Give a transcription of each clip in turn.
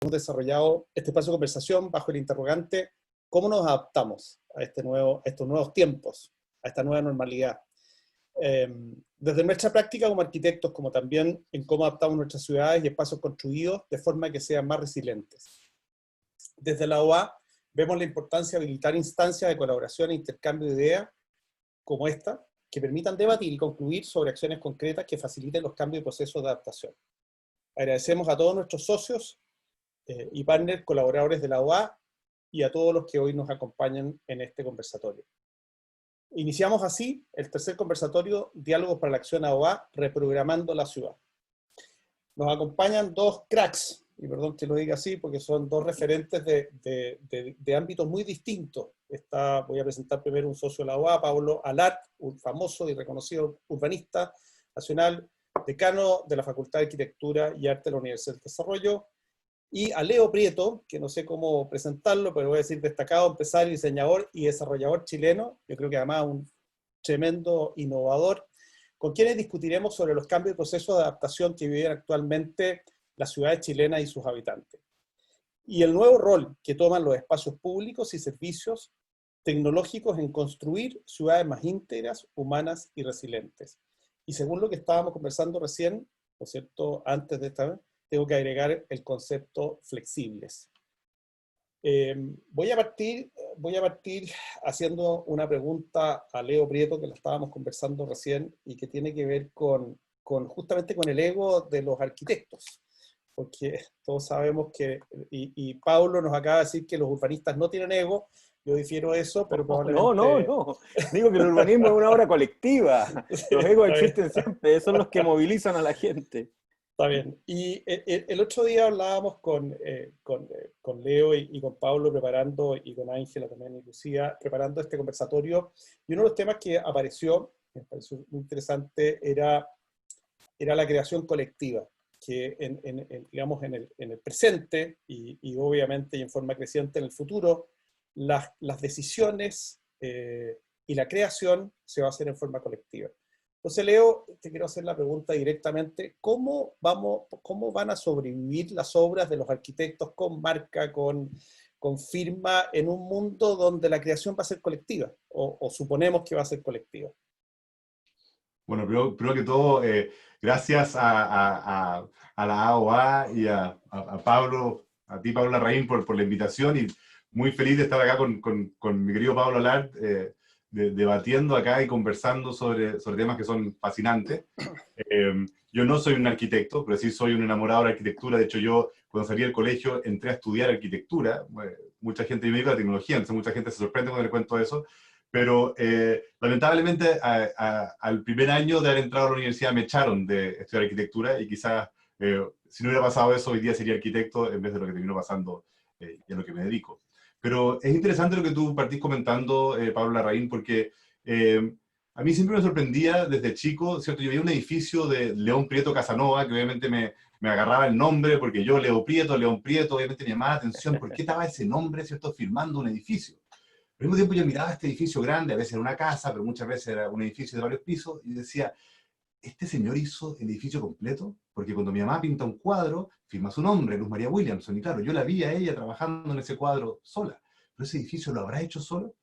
hemos desarrollado este espacio de conversación bajo el interrogante ¿cómo nos adaptamos a estos nuevos tiempos, a esta nueva normalidad? Desde nuestra práctica como arquitectos, como también en cómo adaptamos nuestras ciudades y espacios construidos de forma que sean más resilientes. Desde la OA vemos la importancia de habilitar instancias de colaboración e intercambio de ideas como esta, que permitan debatir y concluir sobre acciones concretas que faciliten los cambios y procesos de adaptación. Agradecemos a todos nuestros socios y partners, colaboradores de la OA, y a todos los que hoy nos acompañan en este conversatorio. Iniciamos así el tercer conversatorio, Diálogos para la Acción AOA, reprogramando la ciudad. Nos acompañan dos cracks, y perdón que lo diga así, porque son dos referentes de ámbitos muy distintos. Voy a presentar primero un socio de la OA, Pablo Alart, un famoso y reconocido urbanista nacional, decano de la Facultad de Arquitectura y Arte de la Universidad del Desarrollo, y a Leo Prieto, que no sé cómo presentarlo, pero voy a decir destacado empresario, diseñador y desarrollador chileno, yo creo que además un tremendo innovador, con quienes discutiremos sobre los cambios y procesos de adaptación que viven actualmente las ciudades chilenas y sus habitantes. Y el nuevo rol que toman los espacios públicos y servicios tecnológicos en construir ciudades más íntegras, humanas y resilientes. Y según lo que estábamos conversando recién, ¿no es cierto?, antes de esta vez, tengo que agregar el concepto flexibles. Voy a partir haciendo una pregunta a Leo Prieto, que la estábamos conversando recién, y que tiene que ver justamente con el ego de los arquitectos. Porque todos sabemos que, y Pablo nos acaba de decir que los urbanistas no tienen ego, yo difiero eso, pero probablemente... No. Digo que el urbanismo es una obra colectiva. Los egos existen siempre, son los que movilizan a la gente. Está bien. Y el otro día hablábamos con Leo y con Pablo preparando, y con Ángela también y Lucía, preparando este conversatorio, y uno de los temas que apareció, me pareció muy interesante, era la creación colectiva, que digamos en el presente, y obviamente y en forma creciente en el futuro, las decisiones y la creación se va a hacer en forma colectiva. Entonces, Leo, te quiero hacer la pregunta directamente. ¿Cómo van a sobrevivir las obras de los arquitectos con marca, con firma, en un mundo donde la creación va a ser colectiva? O suponemos que va a ser colectiva. Bueno, primero que todo, gracias a la AOA y a Pablo, a ti, Pablo Larraín, por la invitación, y muy feliz de estar acá con mi querido Pablo Alart, debatiendo acá y conversando sobre temas que son fascinantes. Yo no soy un arquitecto, pero sí soy un enamorado de la arquitectura. De hecho, yo cuando salí del colegio entré a estudiar arquitectura. Mucha gente, yo me dedico a la tecnología, entonces mucha gente se sorprende cuando le cuento eso. Pero lamentablemente al primer año de haber entrado a la universidad me echaron de estudiar arquitectura, y quizás si no hubiera pasado eso, hoy día sería arquitecto en vez de lo que terminó pasando y a lo que me dedico. Pero es interesante lo que tú partís comentando, Pablo Larraín, porque a mí siempre me sorprendía desde chico, ¿cierto? Yo veía un edificio de León Prieto Casanova, que obviamente me agarraba el nombre, porque yo, León Prieto, obviamente me llamaba la atención, ¿por qué estaba ese nombre, ¿cierto?, firmando un edificio? Al mismo tiempo yo miraba este edificio grande, a veces era una casa, pero muchas veces era un edificio de varios pisos, y decía, ¿este señor hizo el edificio completo? Porque cuando mi mamá pinta un cuadro, firma su nombre, Luz María Williamson, y claro, yo la vi a ella trabajando en ese cuadro sola, pero ese edificio lo habrá hecho solo.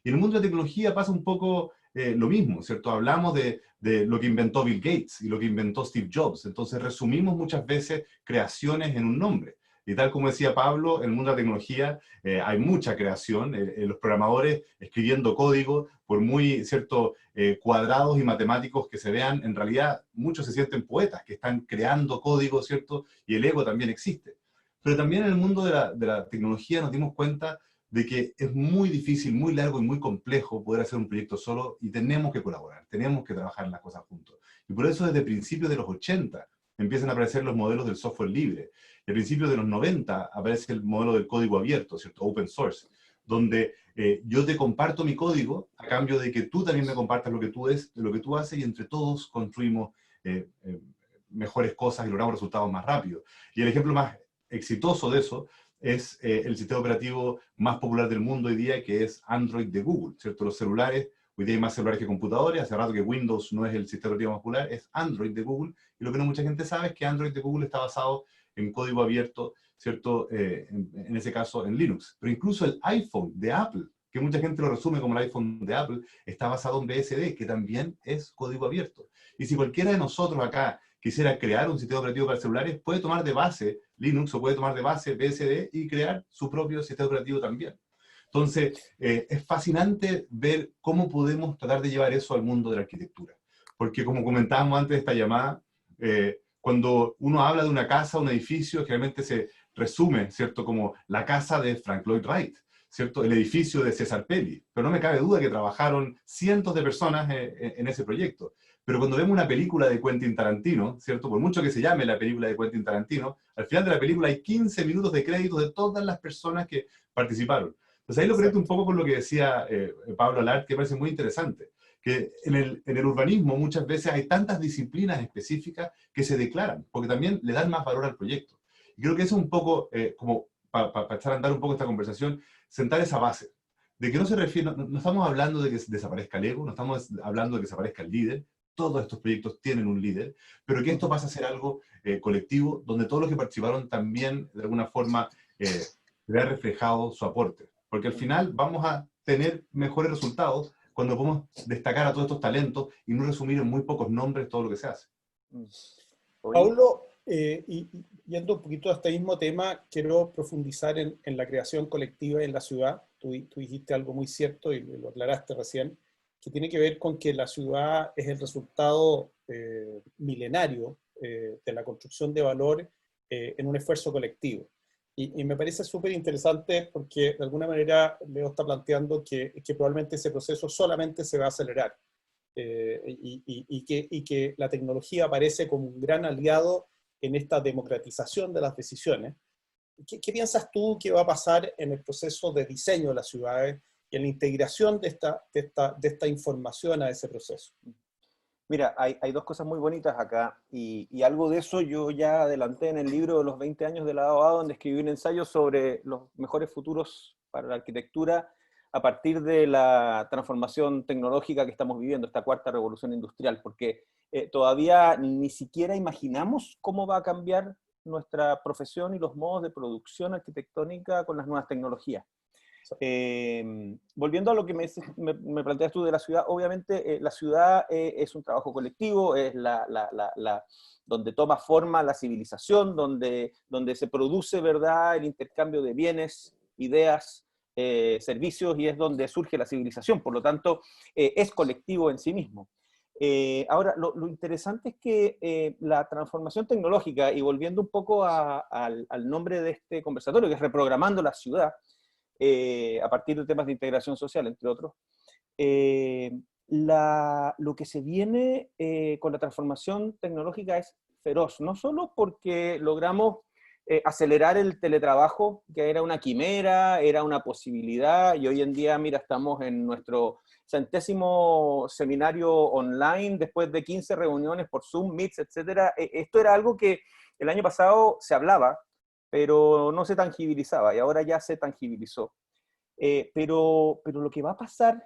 Y en el mundo de la tecnología pasa un poco lo mismo, ¿cierto? Hablamos de lo que inventó Bill Gates y lo que inventó Steve Jobs, entonces resumimos muchas veces creaciones en un nombre. Y tal como decía Pablo, en el mundo de la tecnología hay mucha creación, los programadores escribiendo código, por muy cierto, cuadrados y matemáticos que se vean, en realidad muchos se sienten poetas, que están creando código, ¿cierto? Y el ego también existe. Pero también en el mundo de la tecnología nos dimos cuenta de que es muy difícil, muy largo y muy complejo poder hacer un proyecto solo, y tenemos que colaborar, tenemos que trabajar en las cosas juntos. Y por eso desde principios de los 80 empiezan a aparecer los modelos del software libre. Y a principios de los 90 aparece el modelo del código abierto, ¿cierto? Open source, donde yo te comparto mi código a cambio de que tú también me compartas lo que tú haces, y entre todos construimos mejores cosas y logramos resultados más rápidos. Y el ejemplo más exitoso de eso es el sistema operativo más popular del mundo hoy día, que es Android de Google, ¿cierto? Los celulares, hoy día hay más celulares que computadores, hace rato que Windows no es el sistema operativo más popular, es Android de Google, y lo que no mucha gente sabe es que Android de Google está basado en código abierto, ¿cierto? En ese caso en Linux. Pero incluso el iPhone de Apple, que mucha gente lo resume como el iPhone de Apple, está basado en BSD, que también es código abierto. Y si cualquiera de nosotros acá quisiera crear un sistema operativo para celulares, puede tomar de base Linux o puede tomar de base BSD y crear su propio sistema operativo también. Entonces, es fascinante ver cómo podemos tratar de llevar eso al mundo de la arquitectura. Porque como comentábamos antes de esta llamada, cuando uno habla de una casa, un edificio, generalmente se resume, ¿cierto? Como la casa de Frank Lloyd Wright, ¿cierto? El edificio de César Pelli. Pero no me cabe duda que trabajaron cientos de personas en ese proyecto. Pero cuando vemos una película de Quentin Tarantino, ¿cierto? Por mucho que se llame la película de Quentin Tarantino, al final de la película hay 15 minutos de créditos de todas las personas que participaron. Entonces ahí lo conecto un poco con lo que decía Pablo Alart, que me parece muy interesante, que en el urbanismo muchas veces hay tantas disciplinas específicas que se declaran, porque también le dan más valor al proyecto. Y creo que eso es un poco, como para echar a andar un poco esta conversación, sentar esa base, de que no se refiere, no estamos hablando de que desaparezca el ego, no estamos hablando de que desaparezca el líder, todos estos proyectos tienen un líder, pero que esto pasa a ser algo colectivo, donde todos los que participaron también, de alguna forma, vean reflejado su aporte. Porque al final vamos a tener mejores resultados cuando podemos destacar a todos estos talentos y no resumir en muy pocos nombres todo lo que se hace. Paulo, y yendo un poquito a este mismo tema, quiero profundizar en la creación colectiva en la ciudad. Tú dijiste algo muy cierto y lo aclaraste recién, que tiene que ver con que la ciudad es el resultado milenario de la construcción de valor en un esfuerzo colectivo. Y me parece súper interesante porque de alguna manera Leo está planteando que probablemente ese proceso solamente se va a acelerar y que la tecnología aparece como un gran aliado en esta democratización de las decisiones. ¿Qué piensas tú que va a pasar en el proceso de diseño de las ciudades y en la integración de esta información a ese proceso? Mira, hay dos cosas muy bonitas acá, y algo de eso yo ya adelanté en el libro de los 20 años de la AOA, donde escribí un ensayo sobre los mejores futuros para la arquitectura a partir de la transformación tecnológica que estamos viviendo, esta cuarta revolución industrial, porque todavía ni siquiera imaginamos cómo va a cambiar nuestra profesión y los modos de producción arquitectónica con las nuevas tecnologías. Volviendo a lo que me planteas tú de la ciudad, obviamente la ciudad es un trabajo colectivo, es donde toma forma la civilización, donde se produce, ¿verdad?, el intercambio de bienes, ideas, servicios, y es donde surge la civilización. Por lo tanto, es colectivo en sí mismo. Ahora, lo interesante es que la transformación tecnológica, y volviendo un poco al nombre de este conversatorio, que es Reprogramando la Ciudad, a partir de temas de integración social, entre otros, lo que se viene con la transformación tecnológica es feroz, no solo porque logramos acelerar el teletrabajo, que era una quimera, era una posibilidad, y hoy en día, mira, estamos en nuestro 100º seminario online, después de 15 reuniones por Zoom, Meets, etc. Esto era algo que el año pasado se hablaba, pero no se tangibilizaba, y ahora ya se tangibilizó. Pero lo que va a pasar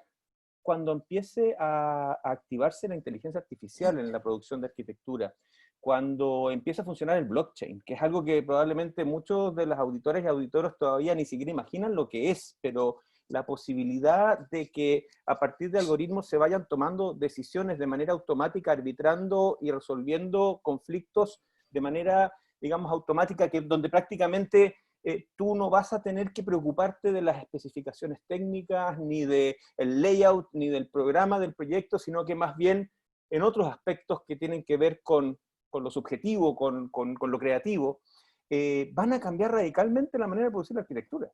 cuando empiece a activarse la inteligencia artificial en la producción de arquitectura, cuando empiece a funcionar el blockchain, que es algo que probablemente muchos de los auditores y auditoras todavía ni siquiera imaginan lo que es, pero la posibilidad de que a partir de algoritmos se vayan tomando decisiones de manera automática, arbitrando y resolviendo conflictos de manera, digamos, automática, donde prácticamente tú no vas a tener que preocuparte de las especificaciones técnicas, ni del layout, ni del programa del proyecto, sino que más bien en otros aspectos que tienen que ver con lo subjetivo, con lo creativo, van a cambiar radicalmente la manera de producir la arquitectura.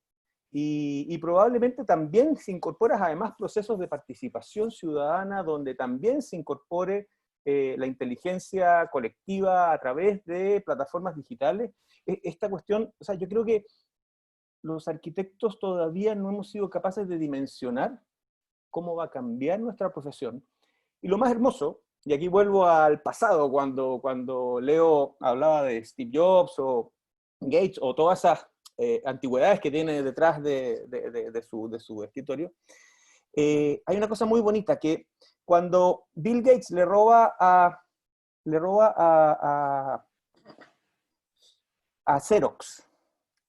Y probablemente también se incorporan además procesos de participación ciudadana, donde también se incorpore la inteligencia colectiva a través de plataformas digitales. Esta cuestión, o sea, yo creo que los arquitectos todavía no hemos sido capaces de dimensionar cómo va a cambiar nuestra profesión. Y lo más hermoso, y aquí vuelvo al pasado, cuando Leo hablaba de Steve Jobs o Gates o todas esas antigüedades que tiene detrás de su escritorio, hay una cosa muy bonita, que cuando Bill Gates le roba a a Xerox,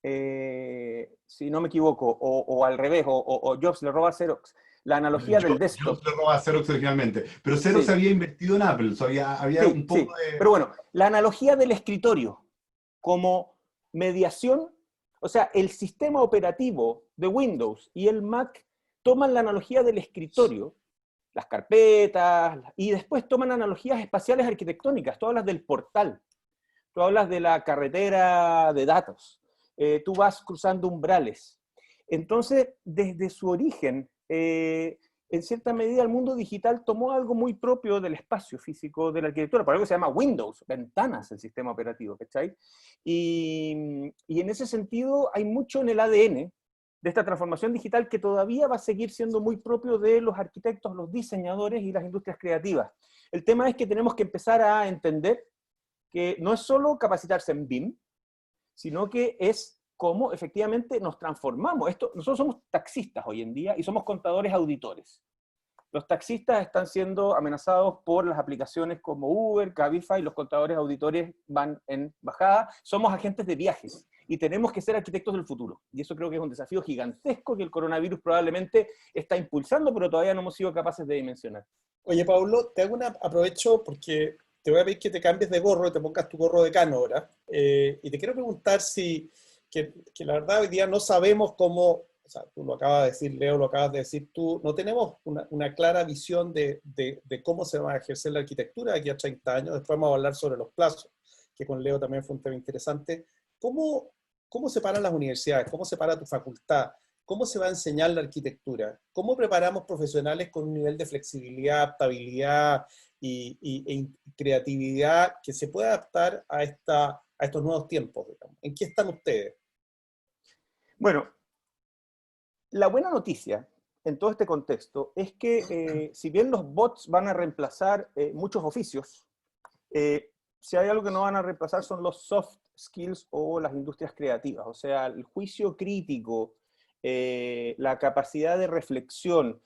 si no me equivoco, o al revés, o Jobs le roba a Xerox, la analogía del desktop. Jobs le roba a Xerox originalmente, pero Xerox Sí, había invertido en Apple, había sí, un poco sí. de... Pero bueno, la analogía del escritorio como mediación, o sea, el sistema operativo de Windows y el Mac toman la analogía del escritorio, las carpetas, y después toman analogías espaciales arquitectónicas. Tú hablas del portal, tú hablas de la carretera de datos, tú vas cruzando umbrales. Entonces, desde su origen, en cierta medida el mundo digital tomó algo muy propio del espacio físico de la arquitectura, por algo que se llama Windows, ventanas, el sistema operativo, ¿cachai? Y en ese sentido hay mucho en el ADN de esta transformación digital que todavía va a seguir siendo muy propio de los arquitectos, los diseñadores y las industrias creativas. El tema es que tenemos que empezar a entender que no es solo capacitarse en BIM, sino que es cómo efectivamente nos transformamos. Nosotros somos taxistas hoy en día y somos contadores auditores. Los taxistas están siendo amenazados por las aplicaciones como Uber, Cabify, los contadores auditores van en bajada. Somos agentes de viajes y tenemos que ser arquitectos del futuro. Y eso creo que es un desafío gigantesco que el coronavirus probablemente está impulsando, pero todavía no hemos sido capaces de dimensionar. Oye, Pablo, aprovecho porque te voy a pedir que te cambies de gorro y te pongas tu gorro de Cano ahora. Y te quiero preguntar que la verdad hoy día no sabemos cómo, o sea, tú lo acabas de decir, Leo, lo acabas de decir tú, no tenemos una clara visión de cómo se va a ejercer la arquitectura de aquí a 30 años. Después vamos a hablar sobre los plazos, que con Leo también fue un tema interesante. ¿Cómo se paran las universidades? ¿Cómo se para tu facultad? ¿Cómo se va a enseñar la arquitectura? ¿Cómo preparamos profesionales con un nivel de flexibilidad, adaptabilidad e creatividad que se pueda adaptar a estos nuevos tiempos, digamos? ¿En qué están ustedes? Bueno, la buena noticia en todo este contexto es que si bien los bots van a reemplazar muchos oficios, si hay algo que no van a reemplazar son los soft skills o las industrias creativas, o sea, el juicio crítico, la capacidad de reflexión,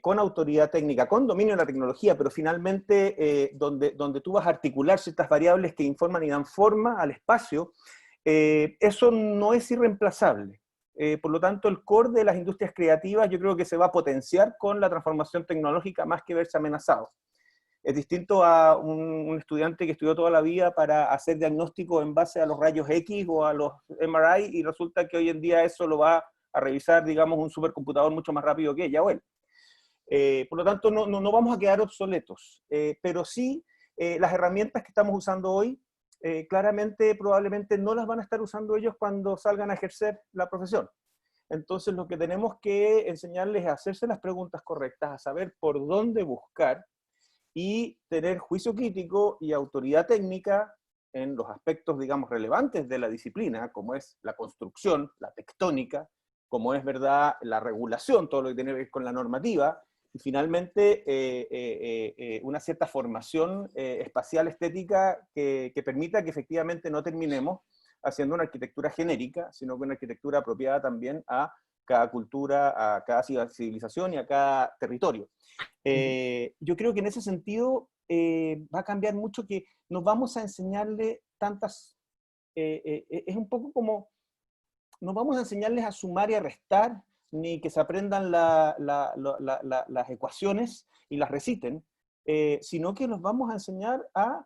con autoridad técnica, con dominio de la tecnología, pero finalmente donde tú vas a articular ciertas variables que informan y dan forma al espacio, eso no es irreemplazable. Por lo tanto, el core de las industrias creativas yo creo que se va a potenciar con la transformación tecnológica más que verse amenazado. Es distinto a un estudiante que estudió toda la vida para hacer diagnóstico en base a los rayos X o a los MRI y resulta que hoy en día eso lo va a revisar, digamos, un supercomputador mucho más rápido que ella o él. Por lo tanto, no vamos a quedar obsoletos, pero sí las herramientas que estamos usando hoy, claramente probablemente no las van a estar usando ellos cuando salgan a ejercer la profesión. Entonces lo que tenemos que enseñarles es a hacerse las preguntas correctas, a saber por dónde buscar y tener juicio crítico y autoridad técnica en los aspectos, digamos, relevantes de la disciplina, como es la construcción, la tectónica, como es, ¿verdad?, la regulación, todo lo que tiene que ver con la normativa, y finalmente una cierta formación espacial estética que permita que efectivamente no terminemos haciendo una arquitectura genérica, sino que una arquitectura apropiada también a cada cultura, a cada civilización y a cada territorio. Yo creo que en ese sentido va a cambiar mucho que nos vamos a enseñarle tantas, es un poco como, nos vamos a enseñarles a sumar y a restar, ni que se aprendan las ecuaciones y las reciten, sino que los vamos a enseñar a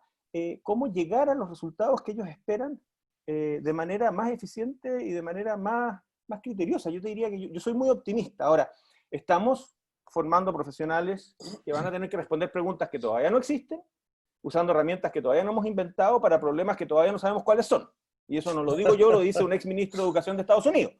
cómo llegar a los resultados que ellos esperan de manera más eficiente y de manera más criteriosa. Yo te diría que yo soy muy optimista. Ahora, estamos formando profesionales que van a tener que responder preguntas que todavía no existen, usando herramientas que todavía no hemos inventado para problemas que todavía no sabemos cuáles son. Y eso no lo digo yo, lo dice un ex ministro de Educación de Estados Unidos.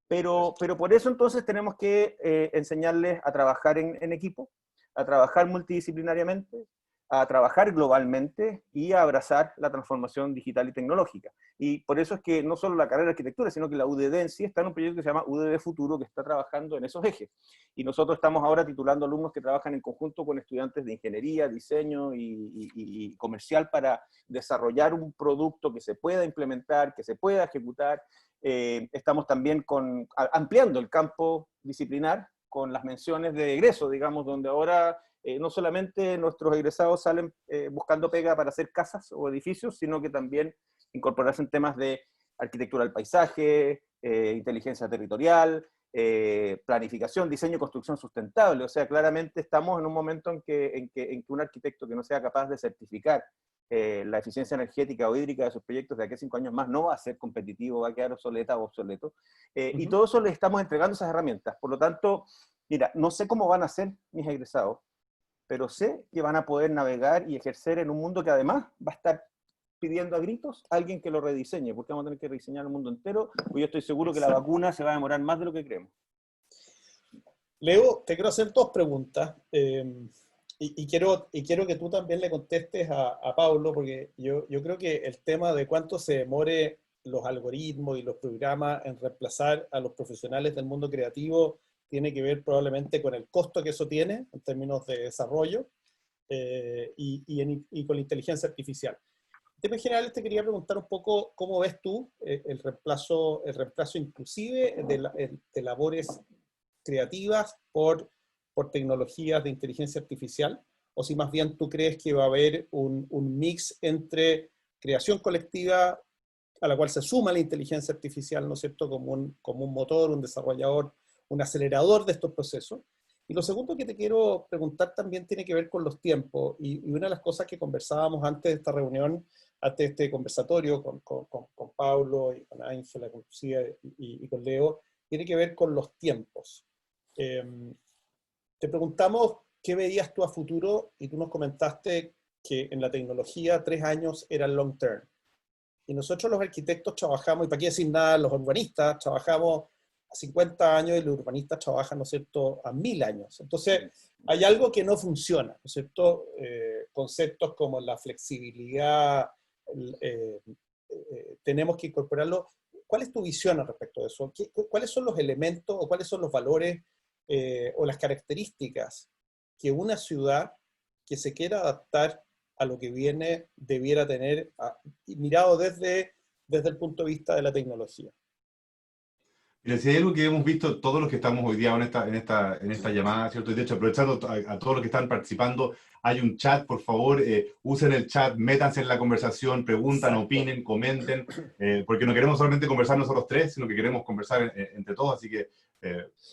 Pero por eso entonces tenemos que enseñarles a trabajar en equipo, a trabajar multidisciplinariamente, a trabajar globalmente y a abrazar la transformación digital y tecnológica. Y por eso es que no solo la carrera de arquitectura, sino que la UDD en sí está en un proyecto que se llama UDD Futuro, que está trabajando en esos ejes. Y nosotros estamos ahora titulando alumnos que trabajan en conjunto con estudiantes de ingeniería, diseño y comercial para desarrollar un producto que se pueda implementar, que se pueda ejecutar. Estamos también ampliando el campo disciplinar con las menciones de egreso, digamos, donde ahora no solamente nuestros egresados salen buscando pega para hacer casas o edificios, sino que también incorporarse en temas de arquitectura del paisaje, inteligencia territorial, planificación, diseño y construcción sustentable. O sea, claramente estamos en un momento en que un arquitecto que no sea capaz de certificar la eficiencia energética o hídrica de sus proyectos de aquí a 5 años más no va a ser competitivo, va a quedar obsoleta o obsoleto. Y todo eso les estamos entregando esas herramientas. Por lo tanto, mira, no sé cómo van a ser mis egresados, pero sé que van a poder navegar y ejercer en un mundo que además va a estar pidiendo a gritos a alguien que lo rediseñe, porque vamos a tener que rediseñar el mundo entero, porque yo estoy seguro que la vacuna se va a demorar más de lo que creemos. Leo, te quiero hacer 2 preguntas, y quiero que tú también le contestes a Pablo, porque yo creo que el tema de cuánto se demore los algoritmos y los programas en reemplazar a los profesionales del mundo creativo tiene que ver probablemente con el costo que eso tiene en términos de desarrollo, y con la inteligencia artificial. En temas generales te quería preguntar un poco cómo ves tú el reemplazo inclusive de labores creativas por tecnologías de inteligencia artificial, o si más bien tú crees que va a haber un mix entre creación colectiva a la cual se suma la inteligencia artificial, ¿no es cierto?, como un motor, un desarrollador, un acelerador de estos procesos. Y lo segundo que te quiero preguntar también tiene que ver con los tiempos, y una de las cosas que conversábamos antes de esta reunión, antes de este conversatorio con Pablo y con Ángela, con Lucía y con Leo, tiene que ver con los tiempos. Te preguntamos qué veías tú a futuro, y tú nos comentaste que en la tecnología 3 años era el long term. Y nosotros los arquitectos trabajamos, y para qué decir nada, los urbanistas trabajamos a 50 años y los urbanistas trabajan, ¿no es cierto?, a 1000 años. Entonces, hay algo que no funciona, ¿no es cierto? Conceptos como la flexibilidad, tenemos que incorporarlo. ¿Cuál es tu visión al respecto de eso? ¿Cuáles son los elementos o cuáles son los valores o las características que una ciudad que se quiera adaptar a lo que viene debiera tener, mirado desde el punto de vista de la tecnología? Mira, si hay algo que hemos visto todos los que estamos hoy día en esta llamada, ¿cierto? Y de hecho, aprovechando a todos los que están participando, hay un chat, por favor, usen el chat, métanse en la conversación, preguntan, Exacto. opinen, comenten, porque no queremos solamente conversar nosotros 3, sino que queremos conversar entre todos, así que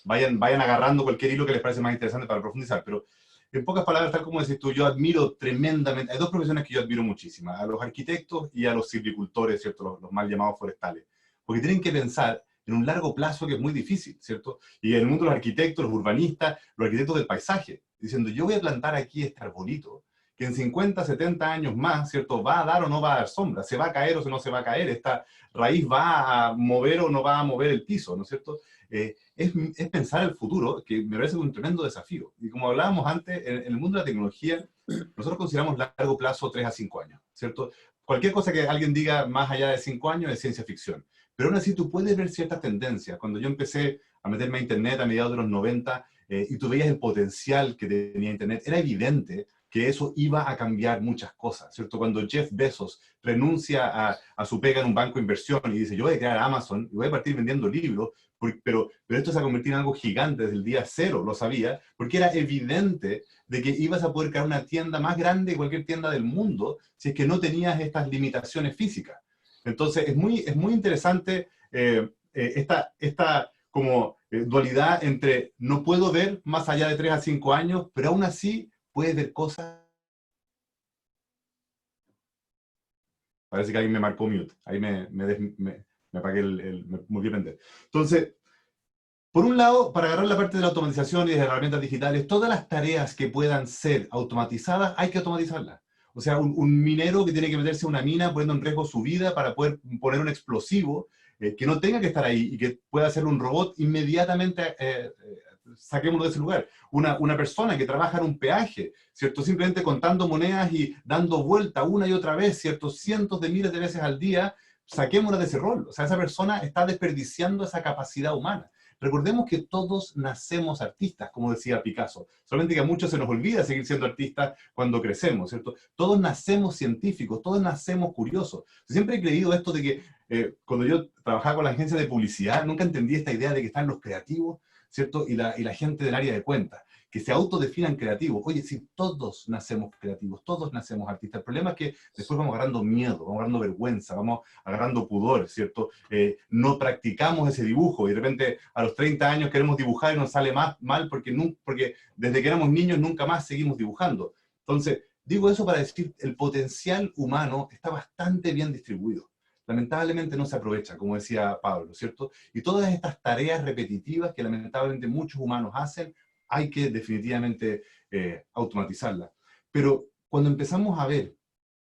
vayan agarrando cualquier hilo que les parece más interesante para profundizar. Pero en pocas palabras, tal como decís tú, yo admiro tremendamente, hay 2 profesiones que yo admiro muchísimo, a los arquitectos y a los silvicultores, ¿cierto? Los mal llamados forestales, porque tienen que pensar en un largo plazo que es muy difícil, ¿cierto? Y en el mundo de los arquitectos, los urbanistas, los arquitectos del paisaje, diciendo, yo voy a plantar aquí este arbolito, que en 50, 70 años más, ¿cierto? ¿Va a dar o no va a dar sombra? ¿Se va a caer o no se va a caer? ¿Esta raíz va a mover o no va a mover el piso? ¿No es cierto? Es pensar el futuro, que me parece un tremendo desafío. Y como hablábamos antes, en el mundo de la tecnología, nosotros consideramos largo plazo 3 a 5 años, ¿cierto? Cualquier cosa que alguien diga más allá de 5 años es ciencia ficción. Pero aún así tú puedes ver ciertas tendencias. Cuando yo empecé a meterme a Internet a mediados de los 90, y tú veías el potencial que tenía Internet, era evidente que eso iba a cambiar muchas cosas, ¿cierto? Cuando Jeff Bezos renuncia a su pega en un banco de inversión y dice, yo voy a crear Amazon y voy a partir vendiendo libros, pero esto se ha convertido en algo gigante desde el día 0, lo sabía, porque era evidente de que ibas a poder crear una tienda más grande que cualquier tienda del mundo si es que no tenías estas limitaciones físicas. Entonces, es muy interesante esta como dualidad entre no puedo ver más allá de 3 a 5 años, pero aún así puedes ver cosas. Parece que alguien me marcó mute. Ahí me apagué me volví a prender. Entonces, por un lado, para agarrar la parte de la automatización y de las herramientas digitales, todas las tareas que puedan ser automatizadas, hay que automatizarlas. O sea, un minero que tiene que meterse a una mina poniendo en riesgo su vida para poder poner un explosivo, que no tenga que estar ahí y que pueda hacer un robot inmediatamente, saquémoslo de ese lugar. Una persona que trabaja en un peaje, ¿cierto? Simplemente contando monedas y dando vuelta una y otra vez, ¿cierto? Cientos de miles de veces al día, saquémosla de ese rol. O sea, esa persona está desperdiciando esa capacidad humana. Recordemos que todos nacemos artistas, como decía Picasso, solamente que a muchos se nos olvida seguir siendo artistas cuando crecemos, ¿cierto? Todos nacemos científicos, todos nacemos curiosos. Siempre he creído esto de que cuando yo trabajaba con la agencia de publicidad, nunca entendí esta idea de que están los creativos, ¿cierto? Y la gente del área de cuentas, que se autodefinan creativos. Oye, si todos nacemos creativos, todos nacemos artistas, el problema es que después vamos agarrando miedo, vamos agarrando vergüenza, vamos agarrando pudor, ¿cierto? No practicamos ese dibujo y de repente a los 30 años queremos dibujar y nos sale mal porque desde que éramos niños nunca más seguimos dibujando. Entonces, digo eso para decir, el potencial humano está bastante bien distribuido. Lamentablemente no se aprovecha, como decía Pablo, ¿cierto? Y todas estas tareas repetitivas que lamentablemente muchos humanos hacen, hay que definitivamente automatizarlas. Pero cuando empezamos a ver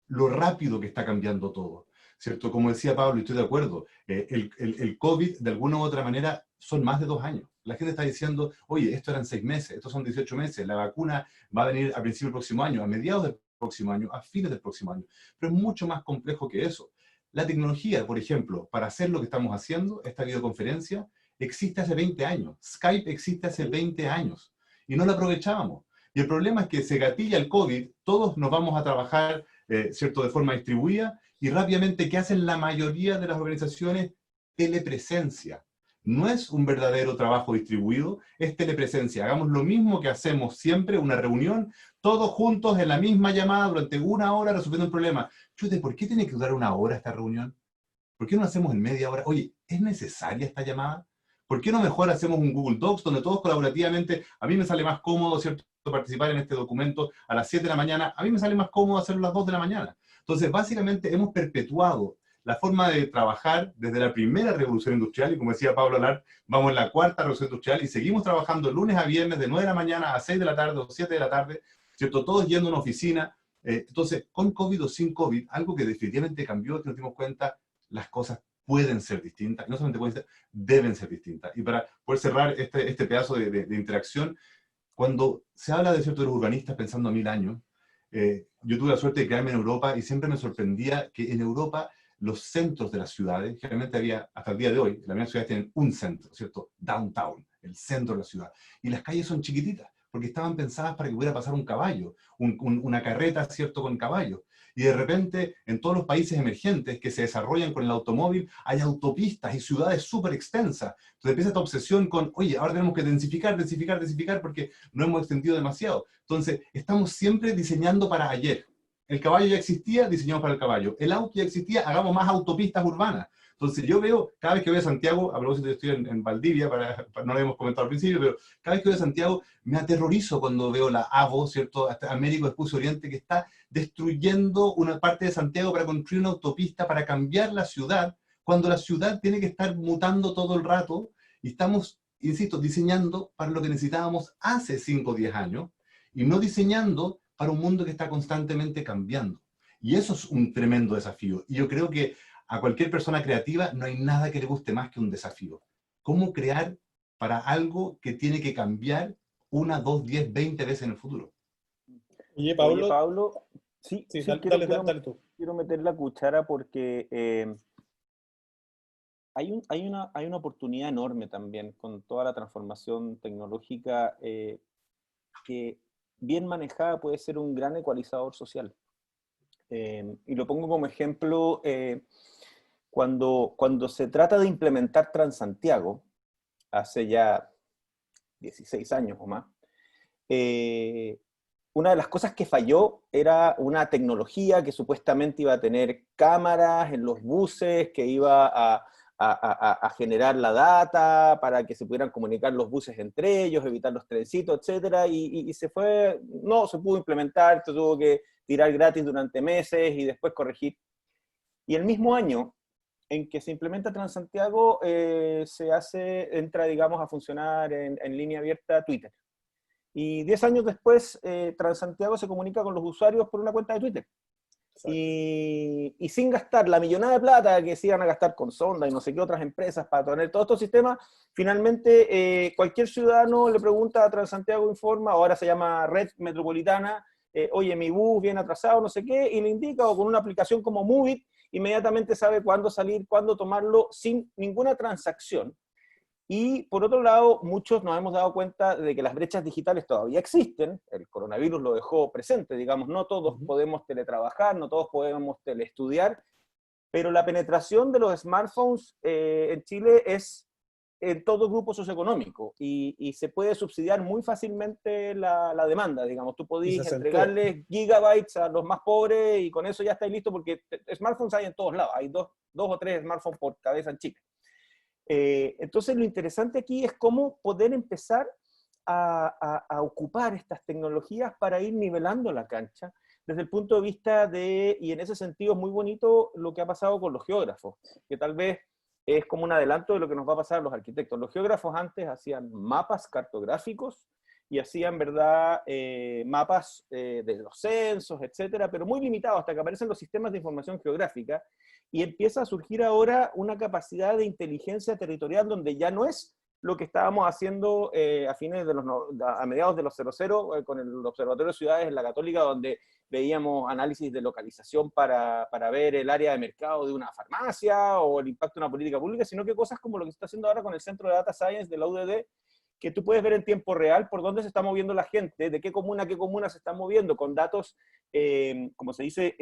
lo rápido que está cambiando todo, ¿cierto? Como decía Pablo, y estoy de acuerdo, el COVID, de alguna u otra manera, son más de 2 años. La gente está diciendo, oye, esto eran 6 meses, estos son 18 meses, la vacuna va a venir a principios del próximo año, a mediados del próximo año, a fines del próximo año. Pero es mucho más complejo que eso. La tecnología, por ejemplo, para hacer lo que estamos haciendo, esta videoconferencia, existe hace 20 años. Skype existe hace 20 años. Y no lo aprovechábamos. Y el problema es que se gatilla el COVID, todos nos vamos a trabajar, ¿cierto?, de forma distribuida, y rápidamente, ¿qué hacen la mayoría de las organizaciones? Telepresencia. No es un verdadero trabajo distribuido, es telepresencia. Hagamos lo mismo que hacemos siempre, una reunión, todos juntos en la misma llamada durante 1 hora resolviendo un problema. Chute, ¿por qué tiene que durar 1 hora esta reunión? ¿Por qué no hacemos en media hora? Oye, ¿es necesaria esta llamada? ¿Por qué no mejor hacemos un Google Docs donde todos colaborativamente, a mí me sale más cómodo, ¿cierto?, participar en este documento a las 7 de la mañana, a mí me sale más cómodo hacerlo a las 2 de la mañana. Entonces, básicamente hemos perpetuado la forma de trabajar desde la primera revolución industrial, y como decía Pablo Alart, vamos en la 4ª revolución industrial, y seguimos trabajando lunes a viernes de 9 de la mañana a 6 de la tarde o 7 de la tarde, ¿cierto? Todos yendo a una oficina. Entonces, con COVID o sin COVID, algo que definitivamente cambió, que nos dimos cuenta, las cosas pueden ser distintas, y no solamente pueden ser, deben ser distintas. Y para poder cerrar este pedazo de interacción, cuando se habla de ciertos urbanistas pensando a 1000 años, yo tuve la suerte de quedarme en Europa y siempre me sorprendía que en Europa los centros de las ciudades, generalmente había, hasta el día de hoy, las mismas ciudades tienen un centro, ¿cierto? Downtown, el centro de la ciudad. Y las calles son chiquititas, porque estaban pensadas para que pudiera pasar un caballo, una carreta, ¿cierto?, con caballos. Y de repente, en todos los países emergentes que se desarrollan con el automóvil, hay autopistas y ciudades súper extensas. Entonces empieza esta obsesión con, oye, ahora tenemos que densificar, densificar, densificar, porque no hemos extendido demasiado. Entonces, estamos siempre diseñando para ayer. El caballo ya existía, diseñamos para el caballo. El auto ya existía, hagamos más autopistas urbanas. Entonces yo veo, cada vez que voy a Santiago, a propósito, estoy en Valdivia, no lo hemos comentado al principio, pero cada vez que voy a Santiago me aterrorizo cuando veo la AVO, ¿cierto?, hasta Américo Vespucio Oriente, que está destruyendo una parte de Santiago para construir una autopista, para cambiar la ciudad, cuando la ciudad tiene que estar mutando todo el rato, y estamos, insisto, diseñando para lo que necesitábamos hace 5 o 10 años, y no diseñando para un mundo que está constantemente cambiando. Y eso es un tremendo desafío. Y yo creo que a cualquier persona creativa no hay nada que le guste más que un desafío. ¿Cómo crear para algo que tiene que cambiar 1, 2, 10, 20 veces en el futuro? Oye, Pablo, sí, dale tú. Quiero meter la cuchara porque hay una oportunidad enorme también con toda la transformación tecnológica que bien manejada puede ser un gran ecualizador social. Y lo pongo como ejemplo, cuando se trata de implementar Transantiago, hace ya 16 años o más, una de las cosas que falló era una tecnología que supuestamente iba a tener cámaras en los buses, que iba a generar la data para que se pudieran comunicar los buses entre ellos, evitar los trencitos, etc. Y se pudo implementar, se tuvo que tirar gratis durante meses y después corregir. Y el mismo año en que se implementa Transantiago, entra, digamos, a funcionar en línea abierta Twitter. Y 10 años después, Transantiago se comunica con los usuarios por una cuenta de Twitter. Y sin gastar la millonada de plata que se iban a gastar con Sonda y no sé qué otras empresas para tener todos estos sistemas, finalmente cualquier ciudadano le pregunta a Transantiago Informa, ahora se llama Red Metropolitana, oye, mi bus viene atrasado, no sé qué, y le indica, o con una aplicación como Movit, inmediatamente sabe cuándo salir, cuándo tomarlo, sin ninguna transacción. Y por otro lado, muchos nos hemos dado cuenta de que las brechas digitales todavía existen, el coronavirus lo dejó presente, digamos, no todos podemos teletrabajar, no todos podemos teleestudiar, pero la penetración de los smartphones en Chile es en todo grupo socioeconómico y se puede subsidiar muy fácilmente la demanda, digamos. Tú podías entregarles gigabytes a los más pobres y con eso ya estáis listos porque smartphones hay en todos lados, hay dos o tres smartphones por cabeza en Chile. Entonces lo interesante aquí es cómo poder empezar a ocupar estas tecnologías para ir nivelando la cancha desde el punto de vista y en ese sentido es muy bonito lo que ha pasado con los geógrafos, que tal vez es como un adelanto de lo que nos va a pasar a los arquitectos. Los geógrafos antes hacían mapas cartográficos y hacían, ¿verdad?, mapas de los censos, etcétera, pero muy limitados hasta que aparecen los sistemas de información geográfica y empieza a surgir ahora una capacidad de inteligencia territorial donde ya no es lo que estábamos haciendo a mediados de los 00 con el Observatorio de Ciudades en la Católica, donde veíamos análisis de localización para ver el área de mercado de una farmacia o el impacto de una política pública, sino que cosas como lo que se está haciendo ahora con el Centro de Data Science de la UDD, que tú puedes ver en tiempo real por dónde se está moviendo la gente, de qué comuna a qué comuna se está moviendo, con datos, como se dice,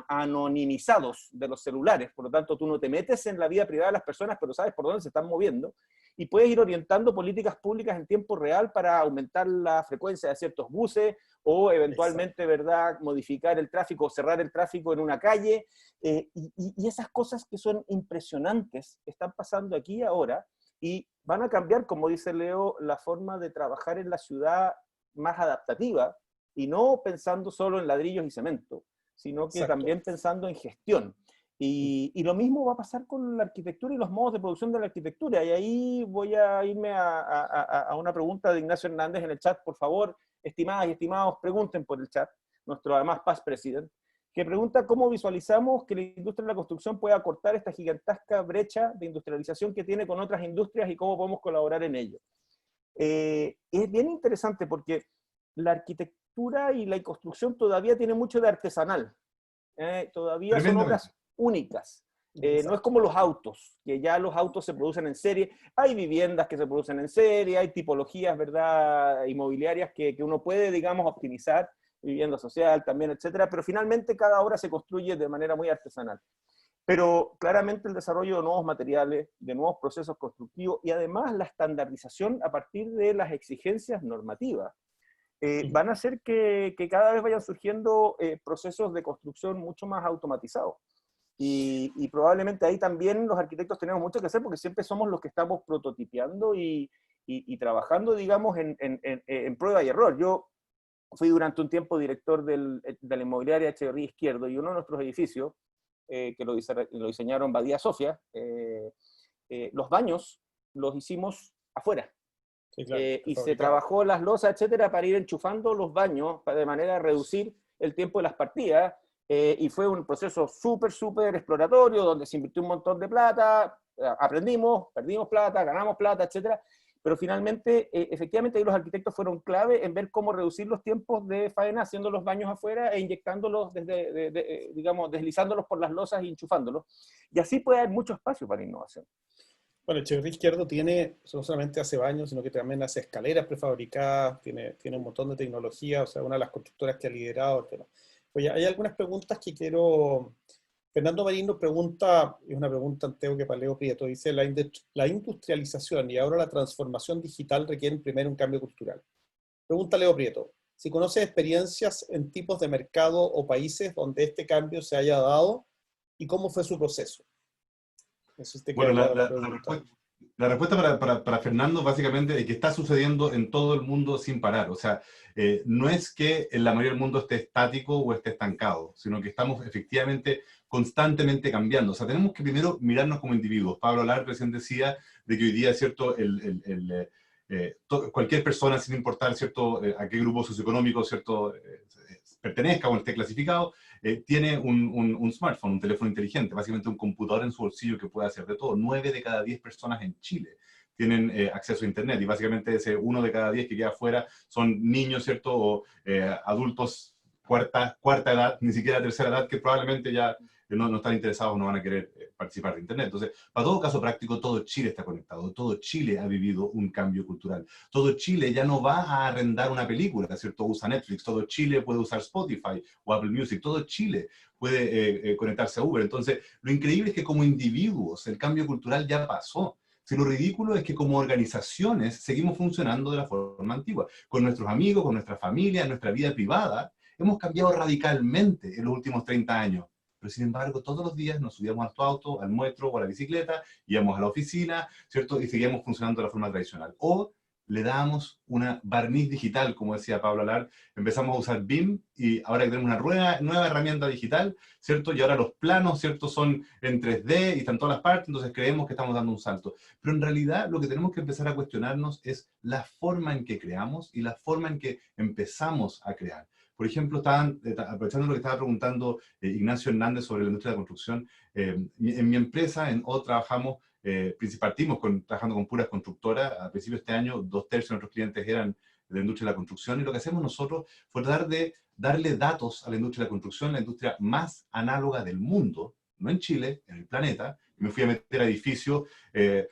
anonimizados de los celulares. Por lo tanto, tú no te metes en la vida privada de las personas, pero sabes por dónde se están moviendo. Y puedes ir orientando políticas públicas en tiempo real para aumentar la frecuencia de ciertos buses o eventualmente, ¿verdad?, modificar el tráfico o cerrar el tráfico en una calle. Y esas cosas que son impresionantes están pasando aquí ahora y van a cambiar, como dice Leo, la forma de trabajar en la ciudad más adaptativa y no pensando solo en ladrillos y cemento, sino que también pensando en gestión. Y lo mismo va a pasar con la arquitectura y los modos de producción de la arquitectura. Y ahí voy a irme a una pregunta de Ignacio Hernández en el chat. Por favor, estimadas y estimados, pregunten por el chat. Nuestro, además, past president, que pregunta cómo visualizamos que la industria de la construcción puede acortar esta gigantesca brecha de industrialización que tiene con otras industrias y cómo podemos colaborar en ello. Es bien interesante porque la arquitectura y la construcción todavía tiene mucho de artesanal. Todavía son obras únicas. No es como los autos, que ya los autos se producen en serie. Hay viviendas que se producen en serie, hay tipologías, ¿verdad?, inmobiliarias que uno puede, digamos, optimizar, vivienda social también, etcétera, pero finalmente cada obra se construye de manera muy artesanal. Pero claramente el desarrollo de nuevos materiales, de nuevos procesos constructivos y además la estandarización a partir de las exigencias normativas van a hacer que cada vez vayan surgiendo procesos de construcción mucho más automatizados. Y probablemente ahí también los arquitectos tenemos mucho que hacer porque siempre somos los que estamos prototipeando y trabajando, digamos, en prueba y error. Yo fui durante un tiempo director de la inmobiliaria Echeverría Izquierdo y uno de nuestros edificios, que lo diseñaron Badía Sofia, los baños los hicimos afuera. Sí, claro, y se trabajó las losas, etcétera, para ir enchufando los baños de manera a reducir el tiempo de las partidas. Y fue un proceso súper exploratorio, donde se invirtió un montón de plata, aprendimos, perdimos plata, ganamos plata, etcétera. Pero finalmente, efectivamente, ahí los arquitectos fueron clave en ver cómo reducir los tiempos de faena haciendo los baños afuera e inyectándolos, digamos, deslizándolos por las losas y enchufándolos. Y así puede haber mucho espacio para innovación. Bueno, Echeverría Izquierdo tiene, no solamente hace baños, sino que también hace escaleras prefabricadas, tiene un montón de tecnología, o sea, una de las constructoras que ha liderado el tema. Oye, hay algunas preguntas que quiero... Fernando Marino pregunta, es una pregunta anteo que para Leo Prieto, dice, la industrialización y ahora la transformación digital requieren primero un cambio cultural. Pregunta Leo Prieto, si conoces experiencias en tipos de mercado o países donde este cambio se haya dado y cómo fue su proceso. Bueno, la respuesta para Fernando básicamente es que está sucediendo en todo el mundo sin parar. O sea, no es que en la mayoría del mundo esté estático o esté estancado, sino que estamos efectivamente constantemente cambiando. O sea, tenemos que primero mirarnos como individuos. Pablo Lar recién decía de que hoy día, ¿cierto?, cualquier persona, sin importar, ¿cierto?, a qué grupo socioeconómico, ¿cierto?, pertenezca o esté clasificado, tiene un smartphone, un teléfono inteligente, básicamente un computador en su bolsillo que puede hacer de todo. 9 de cada 10 personas en Chile tienen acceso a Internet y básicamente ese 1 de cada 10 que queda afuera son niños, ¿cierto?, o adultos cuarta edad, ni siquiera tercera edad, que probablemente ya que no están interesados, no van a querer participar de Internet. Entonces, para todo caso práctico, todo Chile está conectado, todo Chile ha vivido un cambio cultural. Todo Chile ya no va a arrendar una película, ¿cierto? Usa Netflix, todo Chile puede usar Spotify o Apple Music, todo Chile puede conectarse a Uber. Entonces, lo increíble es que como individuos el cambio cultural ya pasó. Si lo ridículo es que como organizaciones seguimos funcionando de la forma antigua. Con nuestros amigos, con nuestra familia, nuestra vida privada, hemos cambiado radicalmente en los últimos 30 años. Pero sin embargo, todos los días nos subíamos a tu auto, al metro o a la bicicleta, íbamos a la oficina, ¿cierto? Y seguíamos funcionando de la forma tradicional. O le damos una barniz digital, como decía Pablo Alar, empezamos a usar BIM y ahora que tenemos una nueva herramienta digital, ¿cierto? Y ahora los planos, ¿cierto? Son en 3D y están en todas las partes, entonces creemos que estamos dando un salto. Pero en realidad lo que tenemos que empezar a cuestionarnos es la forma en que creamos y la forma en que empezamos a crear. Por ejemplo, aprovechando lo que estaba preguntando Ignacio Hernández sobre la industria de la construcción, en mi empresa, en O, trabajamos, partimos trabajando con puras constructoras. A principios de este año, 2/3 de nuestros clientes eran de la industria de la construcción, y lo que hacemos nosotros fue tratar de darle datos a la industria de la construcción, la industria más análoga del mundo, no en Chile, en el planeta. Me fui a meter a edificios,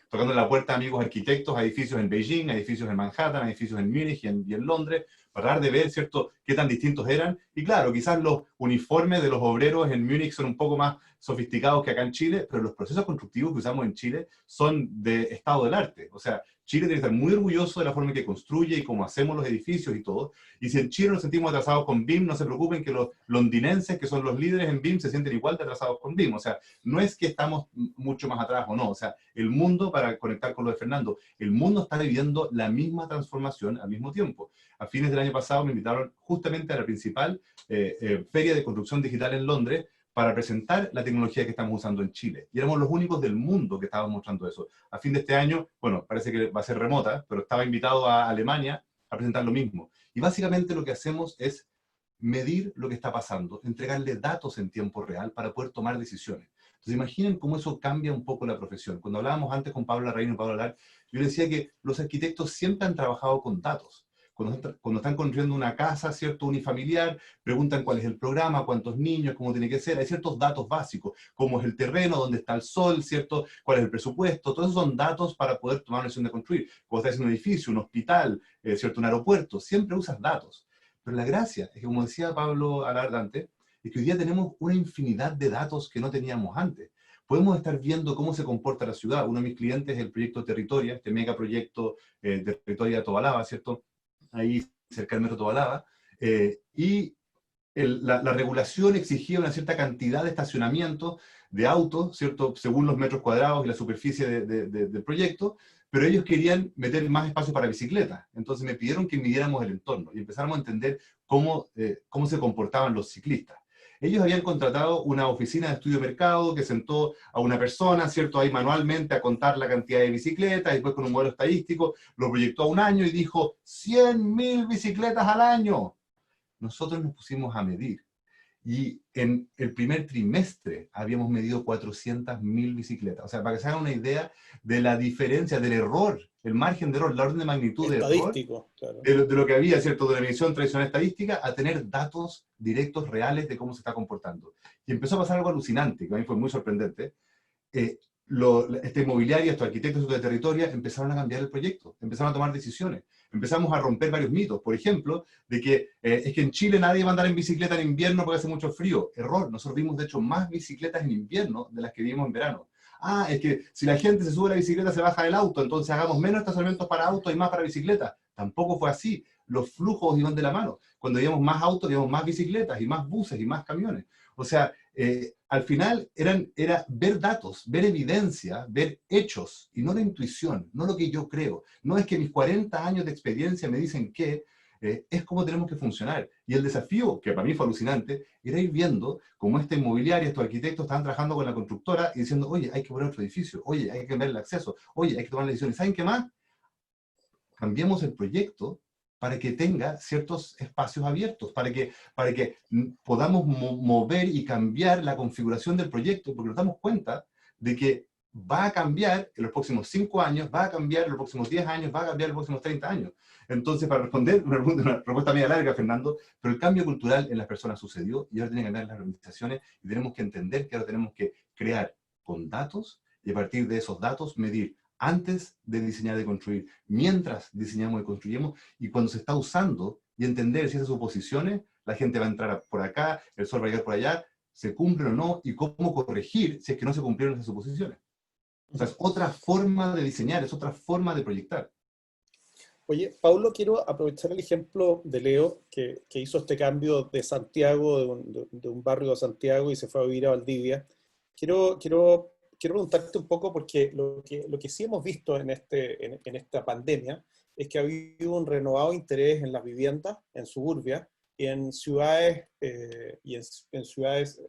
tocando la puerta a amigos arquitectos, a edificios en Beijing, a edificios en Manhattan, a edificios en Múnich y en Londres, para tratar de ver, ¿cierto?, qué tan distintos eran. Y claro, quizás los uniformes de los obreros en Múnich son un poco más sofisticados que acá en Chile, pero los procesos constructivos que usamos en Chile son de estado del arte. O sea, Chile tiene que estar muy orgulloso de la forma en que construye y cómo hacemos los edificios y todo. Y si en Chile nos sentimos atrasados con BIM, no se preocupen que los londinenses, que son los líderes en BIM, se sienten igual de atrasados con BIM. O sea, no es que estamos mucho más atrás o no. O sea, el mundo, para conectar con lo de Fernando, el mundo está viviendo la misma transformación al mismo tiempo. A fines del año pasado me invitaron justamente a la principal feria de construcción digital en Londres para presentar la tecnología que estamos usando en Chile. Y éramos los únicos del mundo que estábamos mostrando eso. A fin de este año, bueno, parece que va a ser remota, pero estaba invitado a Alemania a presentar lo mismo. Y básicamente lo que hacemos es medir lo que está pasando, entregarle datos en tiempo real para poder tomar decisiones. Entonces imaginen cómo eso cambia un poco la profesión. Cuando hablábamos antes con Pablo Larraín y Pablo Alar, yo les decía que los arquitectos siempre han trabajado con datos. Cuando están construyendo una casa, ¿cierto?, unifamiliar, preguntan cuál es el programa, cuántos niños, cómo tiene que ser. Hay ciertos datos básicos, cómo es el terreno, dónde está el sol, ¿cierto?, cuál es el presupuesto. Todos esos son datos para poder tomar una decisión de construir. Cuando estás en un edificio, un hospital, ¿cierto?, un aeropuerto, siempre usas datos. Pero la gracia es que, como decía Pablo Alar antes, es que hoy día tenemos una infinidad de datos que no teníamos antes. Podemos estar viendo cómo se comporta la ciudad. Uno de mis clientes es el proyecto Territoria, este megaproyecto de Territoria Tobalaba, ¿cierto?, ahí cerca del metro Tobalaba, y la regulación exigía una cierta cantidad de estacionamiento de autos, ¿cierto?, según los metros cuadrados y la superficie del proyecto, pero ellos querían meter más espacio para bicicletas. Entonces me pidieron que midiéramos el entorno y empezáramos a entender cómo se comportaban los ciclistas. Ellos habían contratado una oficina de estudio de mercado que sentó a una persona, ¿cierto?, ahí manualmente a contar la cantidad de bicicletas, y después con un modelo estadístico lo proyectó a un año y dijo 100.000 bicicletas al año. Nosotros nos pusimos a medir y en el primer trimestre habíamos medido 400.000 bicicletas. O sea, para que se hagan una idea de la diferencia, del error, el margen de error, la orden de magnitud de error, claro, de lo que había, ¿cierto?, de la medición tradicional estadística, a tener datos directos, reales, de cómo se está comportando. Y empezó a pasar algo alucinante, que a mí fue muy sorprendente. Esta inmobiliaria, estos arquitectos de Territoria empezaron a cambiar el proyecto, empezaron a tomar decisiones. Empezamos a romper varios mitos, por ejemplo, de que es que en Chile nadie va a andar en bicicleta en invierno porque hace mucho frío. Error, nosotros vimos de hecho más bicicletas en invierno de las que vimos en verano. Ah, es que si la gente se sube a la bicicleta se baja del auto, entonces hagamos menos estacionamientos para autos y más para bicicletas. Tampoco fue así, los flujos iban de la mano. Cuando veíamos más autos, veíamos más bicicletas y más buses y más camiones. O sea, al final era ver datos, ver evidencia, ver hechos, y no la intuición, no lo que yo creo. No es que mis 40 años de experiencia me dicen que es como tenemos que funcionar. Y el desafío, que para mí fue alucinante, era ir viendo cómo esta inmobiliaria, estos arquitectos estaban trabajando con la constructora y diciendo, oye, hay que poner otro edificio, oye, hay que cambiar el acceso, oye, hay que tomar la decisión. ¿Y saben qué más? Cambiemos el proyecto para que tenga ciertos espacios abiertos, para que podamos mover y cambiar la configuración del proyecto, porque nos damos cuenta de que va a cambiar en los próximos 5 años, va a cambiar en los próximos 10 años, va a cambiar en los próximos 30 años. Entonces, para responder, una respuesta media larga, Fernando, pero el cambio cultural en las personas sucedió y ahora tienen que cambiar las organizaciones y tenemos que entender que ahora tenemos que crear con datos y a partir de esos datos medir antes de diseñar y construir, mientras diseñamos y construimos y cuando se está usando y entender si esas suposiciones, la gente va a entrar por acá, el sol va a llegar por allá, se cumplen o no y cómo corregir si es que no se cumplieron esas suposiciones. O sea, es otra forma de diseñar, es otra forma de proyectar. Oye, Paulo, quiero aprovechar el ejemplo de Leo, que hizo este cambio de Santiago, de un barrio de Santiago y se fue a vivir a Valdivia. Quiero preguntarte un poco, porque lo que sí hemos visto en esta pandemia es que ha habido un renovado interés en las viviendas, en suburbia, y en ciudades, en ciudades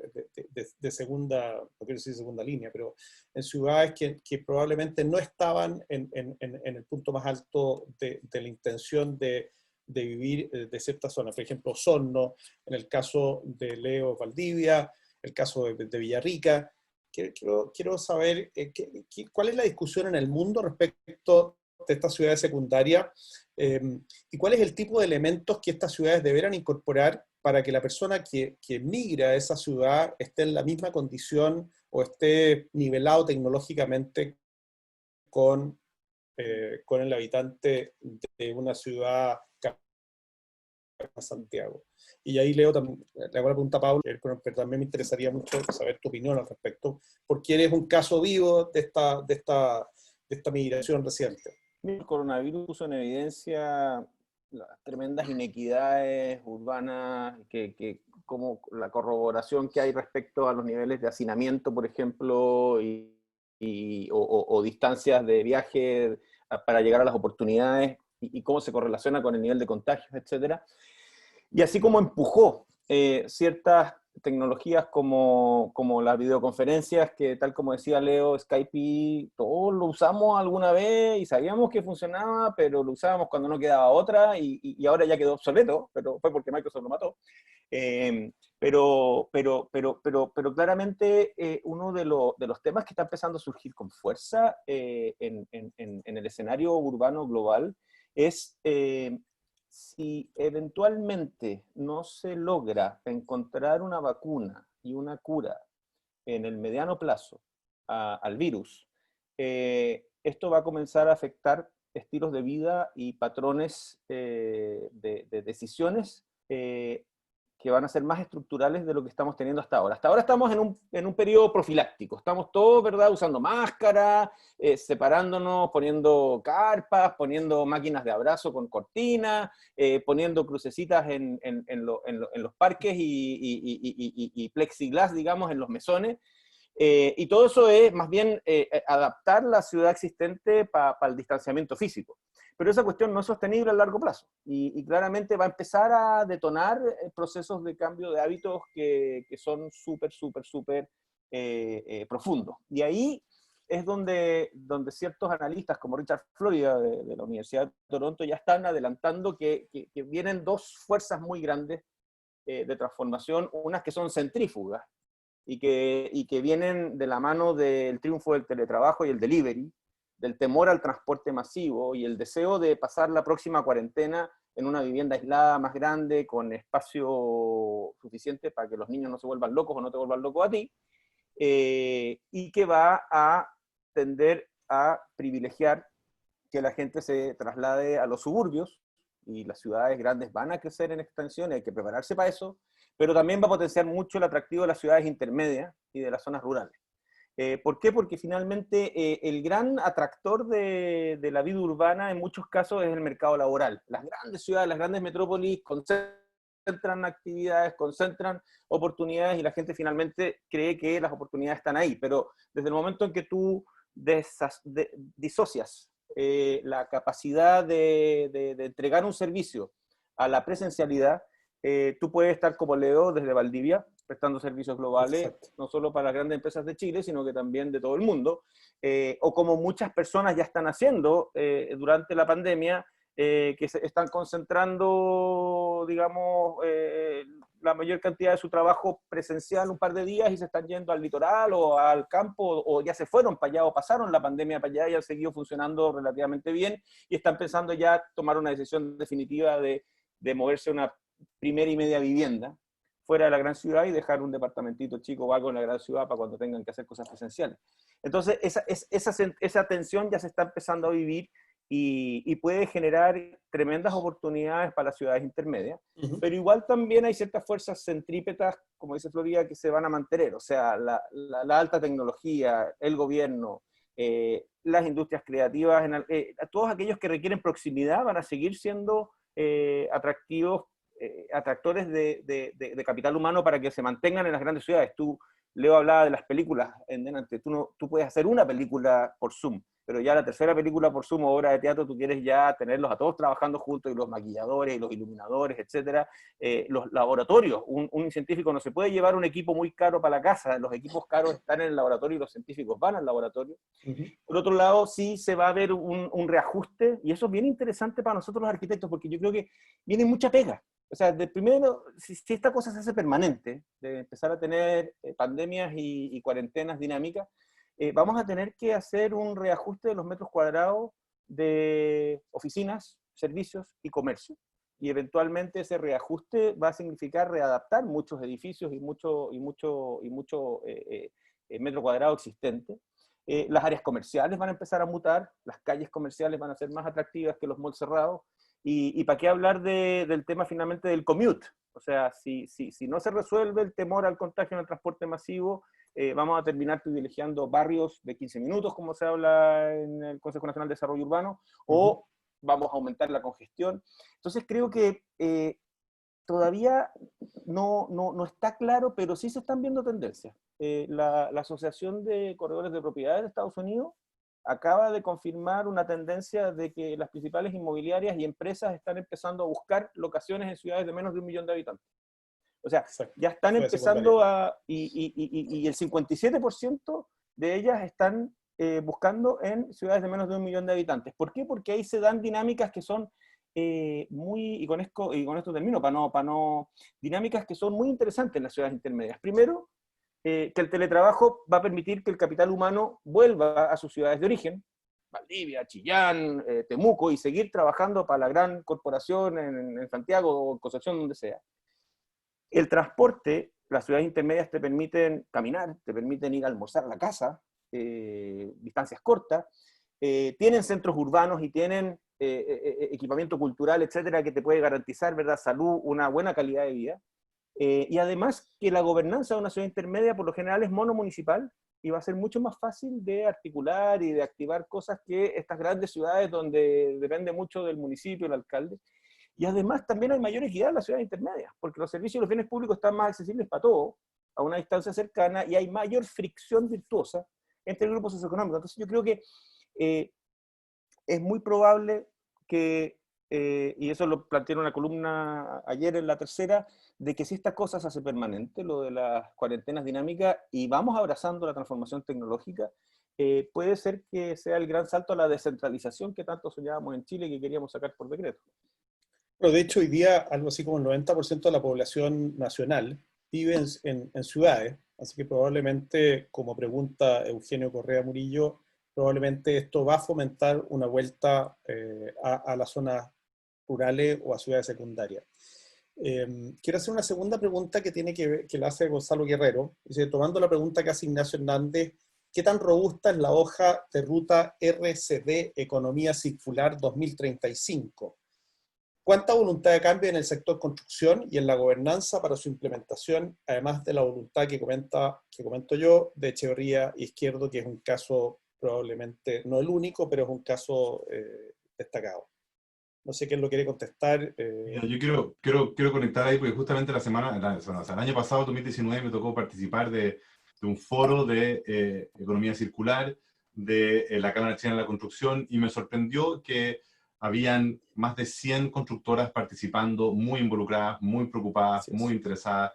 de segunda, no quiero decir segunda línea, pero en ciudades que probablemente no estaban en el punto más alto de la intención de vivir de ciertas zonas. Por ejemplo, Osorno, en el caso de Leo, Valdivia, el caso de Villarrica. Quiero saber cuál es la discusión en el mundo respecto de estas ciudades secundarias, y cuál es el tipo de elementos que estas ciudades deberán incorporar para que la persona que migra a esa ciudad esté en la misma condición o esté nivelado tecnológicamente con el habitante de una ciudad como Santiago. Y ahí Leo, también, le hago la pregunta a Pablo, pero también me interesaría mucho saber tu opinión al respecto, porque eres un caso vivo de esta migración reciente. El coronavirus puso en evidencia las tremendas inequidades urbanas, como la corroboración que hay respecto a los niveles de hacinamiento, por ejemplo, o distancias de viaje para llegar a las oportunidades, y cómo se correlaciona con el nivel de contagios, etc. Y así como empujó ciertas tecnologías como las videoconferencias, que tal como decía Leo, Skype, todos lo usamos alguna vez y sabíamos que funcionaba, pero lo usábamos cuando no quedaba otra y ahora ya quedó obsoleto, pero fue porque Microsoft lo mató. Pero claramente uno de los temas que está empezando a surgir con fuerza en el escenario urbano global es si eventualmente no se logra encontrar una vacuna y una cura en el mediano plazo al virus, esto va a comenzar a afectar estilos de vida y patrones de decisiones que van a ser más estructurales de lo que estamos teniendo hasta ahora. Hasta ahora estamos en un periodo profiláctico. Estamos todos, ¿verdad?, usando máscara, separándonos, poniendo carpas, poniendo máquinas de abrazo con cortinas, poniendo crucecitas en los parques y plexiglas, digamos, en los mesones. Y todo eso es más bien adaptar la ciudad existente para el distanciamiento físico. Pero esa cuestión no es sostenible a largo plazo y claramente va a empezar a detonar procesos de cambio de hábitos que son súper profundos. Y ahí es donde ciertos analistas como Richard Florida de la Universidad de Toronto ya están adelantando que vienen dos fuerzas muy grandes de transformación, unas que son centrífugas y que vienen de la mano del triunfo del teletrabajo y el delivery, del temor al transporte masivo y el deseo de pasar la próxima cuarentena en una vivienda aislada más grande, con espacio suficiente para que los niños no se vuelvan locos o no te vuelvan loco a ti, y que va a tender a privilegiar que la gente se traslade a los suburbios, y las ciudades grandes van a crecer en extensión, hay que prepararse para eso, pero también va a potenciar mucho el atractivo de las ciudades intermedias y de las zonas rurales. ¿Por qué? Porque finalmente el gran atractor de la vida urbana en muchos casos es el mercado laboral. Las grandes ciudades, las grandes metrópolis concentran actividades, concentran oportunidades y la gente finalmente cree que las oportunidades están ahí. Pero desde el momento en que tú disocias la capacidad de entregar un servicio a la presencialidad, tú puedes estar como Leo desde Valdivia, prestando servicios globales, exacto, no solo para las grandes empresas de Chile, sino que también de todo el mundo, o como muchas personas ya están haciendo durante la pandemia, que se están concentrando, digamos, la mayor cantidad de su trabajo presencial un par de días y se están yendo al litoral o al campo, o ya se fueron para allá o pasaron la pandemia para allá y han seguido funcionando relativamente bien y están pensando ya tomar una decisión definitiva de moverse a una primera y media vivienda fuera de la gran ciudad y dejar un departamentito chico o algo en la gran ciudad para cuando tengan que hacer cosas presenciales. Entonces, esa tensión ya se está empezando a vivir y puede generar tremendas oportunidades para las ciudades intermedias, pero igual también hay ciertas fuerzas centrípetas, como dice Florida, que se van a mantener, o sea, la alta tecnología, el gobierno, las industrias creativas, todos aquellos que requieren proximidad van a seguir siendo atractores de capital humano para que se mantengan en las grandes ciudades. Leo hablaba de las películas en delante, tú puedes hacer una película por Zoom, pero ya la tercera película por Zoom o obra de teatro, tú quieres ya tenerlos a todos trabajando juntos, y los maquilladores, y los iluminadores, etcétera, los laboratorios. Un científico no se puede llevar un equipo muy caro para la casa, los equipos caros están en el laboratorio y los científicos van al laboratorio. Por otro lado, sí se va a ver un reajuste, y eso es bien interesante para nosotros los arquitectos, porque yo creo que viene mucha pega. O sea, primero, si esta cosa se hace permanente, de empezar a tener pandemias y cuarentenas dinámicas, vamos a tener que hacer un reajuste de los metros cuadrados de oficinas, servicios y comercio. Y eventualmente ese reajuste va a significar readaptar muchos edificios y mucho metro cuadrado existente. Las áreas comerciales van a empezar a mutar, las calles comerciales van a ser más atractivas que los malls cerrados. Y para qué hablar del tema finalmente del commute. O sea, si no se resuelve el temor al contagio en el transporte masivo, vamos a terminar privilegiando barrios de 15 minutos, como se habla en el Consejo Nacional de Desarrollo Urbano, o vamos a aumentar la congestión. Entonces creo que todavía no está claro, pero sí se están viendo tendencias. La Asociación de Corredores de Propiedades de Estados Unidos acaba de confirmar una tendencia de que las principales inmobiliarias y empresas están empezando a buscar locaciones en ciudades de menos de 1 millón de habitantes. O sea, ya están empezando y el 57% de ellas están buscando en ciudades de menos de 1 millón de habitantes. ¿Por qué? Porque ahí se dan dinámicas que son y con esto termino, dinámicas que son muy interesantes en las ciudades intermedias. Primero, que el teletrabajo va a permitir que el capital humano vuelva a sus ciudades de origen, Valdivia, Chillán, Temuco, y seguir trabajando para la gran corporación en Santiago o en Concepción, donde sea. El transporte, las ciudades intermedias te permiten caminar, te permiten ir a almorzar a la casa, distancias cortas, tienen centros urbanos y tienen equipamiento cultural, etcétera, que te puede garantizar, ¿verdad?, salud, una buena calidad de vida. Y además que la gobernanza de una ciudad intermedia por lo general es monomunicipal y va a ser mucho más fácil de articular y de activar cosas que estas grandes ciudades donde depende mucho del municipio, el alcalde. Y además también hay mayor equidad en las ciudades intermedias, porque los servicios y los bienes públicos están más accesibles para todos, a una distancia cercana, y hay mayor fricción virtuosa entre grupos socioeconómicos. Entonces yo creo que es muy probable que, y eso lo planteé en una columna ayer en La Tercera, de que si esta cosa se hace permanente, lo de las cuarentenas dinámicas, y vamos abrazando la transformación tecnológica, puede ser que sea el gran salto a la descentralización que tanto soñábamos en Chile y que queríamos sacar por decreto. Pero de hecho hoy día algo así como el 90% de la población nacional vive en ciudades, así que probablemente, como pregunta Eugenio Correa Murillo, probablemente esto va a fomentar una vuelta a las zonas rurales o a ciudades secundarias. Quiero hacer una segunda pregunta que tiene que ver, que la hace Gonzalo Guerrero. Dice, tomando la pregunta que hace Ignacio Hernández, ¿qué tan robusta es la hoja de ruta RCD Economía Circular 2035? ¿Cuánta voluntad de cambio en el sector construcción y en la gobernanza para su implementación, además de la voluntad que comento yo, de Echeverría y Izquierdo, que es un caso probablemente, no el único, pero es un caso destacado? No sé quién lo quiere contestar. Yo quiero conectar ahí, porque justamente el año pasado, 2019, me tocó participar de un foro de economía circular de la Cámara Chilena de la Construcción, y me sorprendió que habían más de 100 constructoras participando, muy involucradas, muy preocupadas, muy interesadas.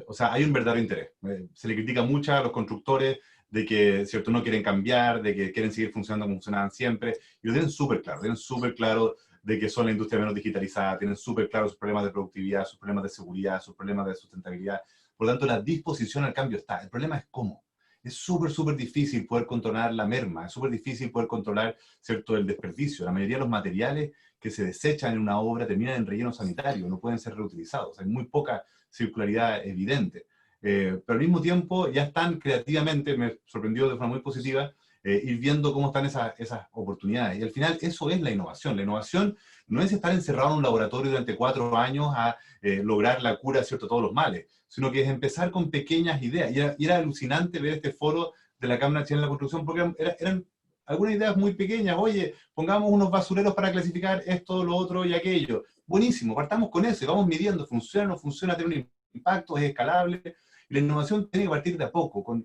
O sea, hay un verdadero interés. Se le critica mucho a los constructores de que, ¿cierto?, no quieren cambiar, de que quieren seguir funcionando como funcionaban siempre, y lo tienen súper claro de que son la industria menos digitalizada, tienen súper claros sus problemas de productividad, sus problemas de seguridad, sus problemas de sustentabilidad. Por lo tanto, la disposición al cambio está. El problema es cómo. Es súper, súper difícil poder controlar la merma, es súper difícil poder controlar, ¿cierto?, el desperdicio. La mayoría de los materiales que se desechan en una obra terminan en relleno sanitario, no pueden ser reutilizados. Hay muy poca circularidad evidente. Pero al mismo tiempo ya están creativamente, me sorprendió de forma muy positiva, ir viendo cómo están esas oportunidades. Y al final eso es la innovación. La innovación no es estar encerrado en un laboratorio durante 4 años a lograr la cura, ¿cierto?, de todos los males, sino que es empezar con pequeñas ideas. Y era alucinante ver este foro de la Cámara Chilena de la Construcción, porque eran algunas ideas muy pequeñas. Oye, pongamos unos basureros para clasificar esto, lo otro y aquello. Buenísimo, partamos con eso y vamos midiendo, funciona o no funciona, tiene un impacto, es escalable. Y la innovación tiene que partir de a poco, con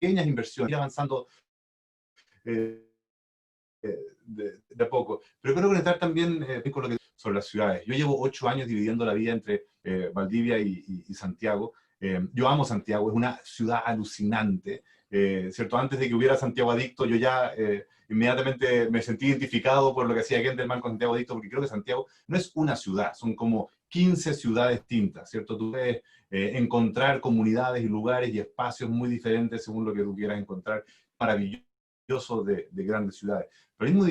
pequeñas inversiones, ir avanzando de a poco. Pero quiero conectar también con lo que sobre las ciudades. Yo llevo 8 años dividiendo la vida entre Valdivia y Santiago. Yo amo Santiago, es una ciudad alucinante, ¿cierto? Antes de que hubiera Santiago Adicto, yo ya inmediatamente me sentí identificado por lo que hacía Gendelman con Santiago Adicto, porque creo que Santiago no es una ciudad, son como 15 ciudades distintas, ¿cierto? Tú puedes encontrar comunidades y lugares y espacios muy diferentes según lo que tú quieras encontrar. Maravilloso de grandes ciudades. Pero mismo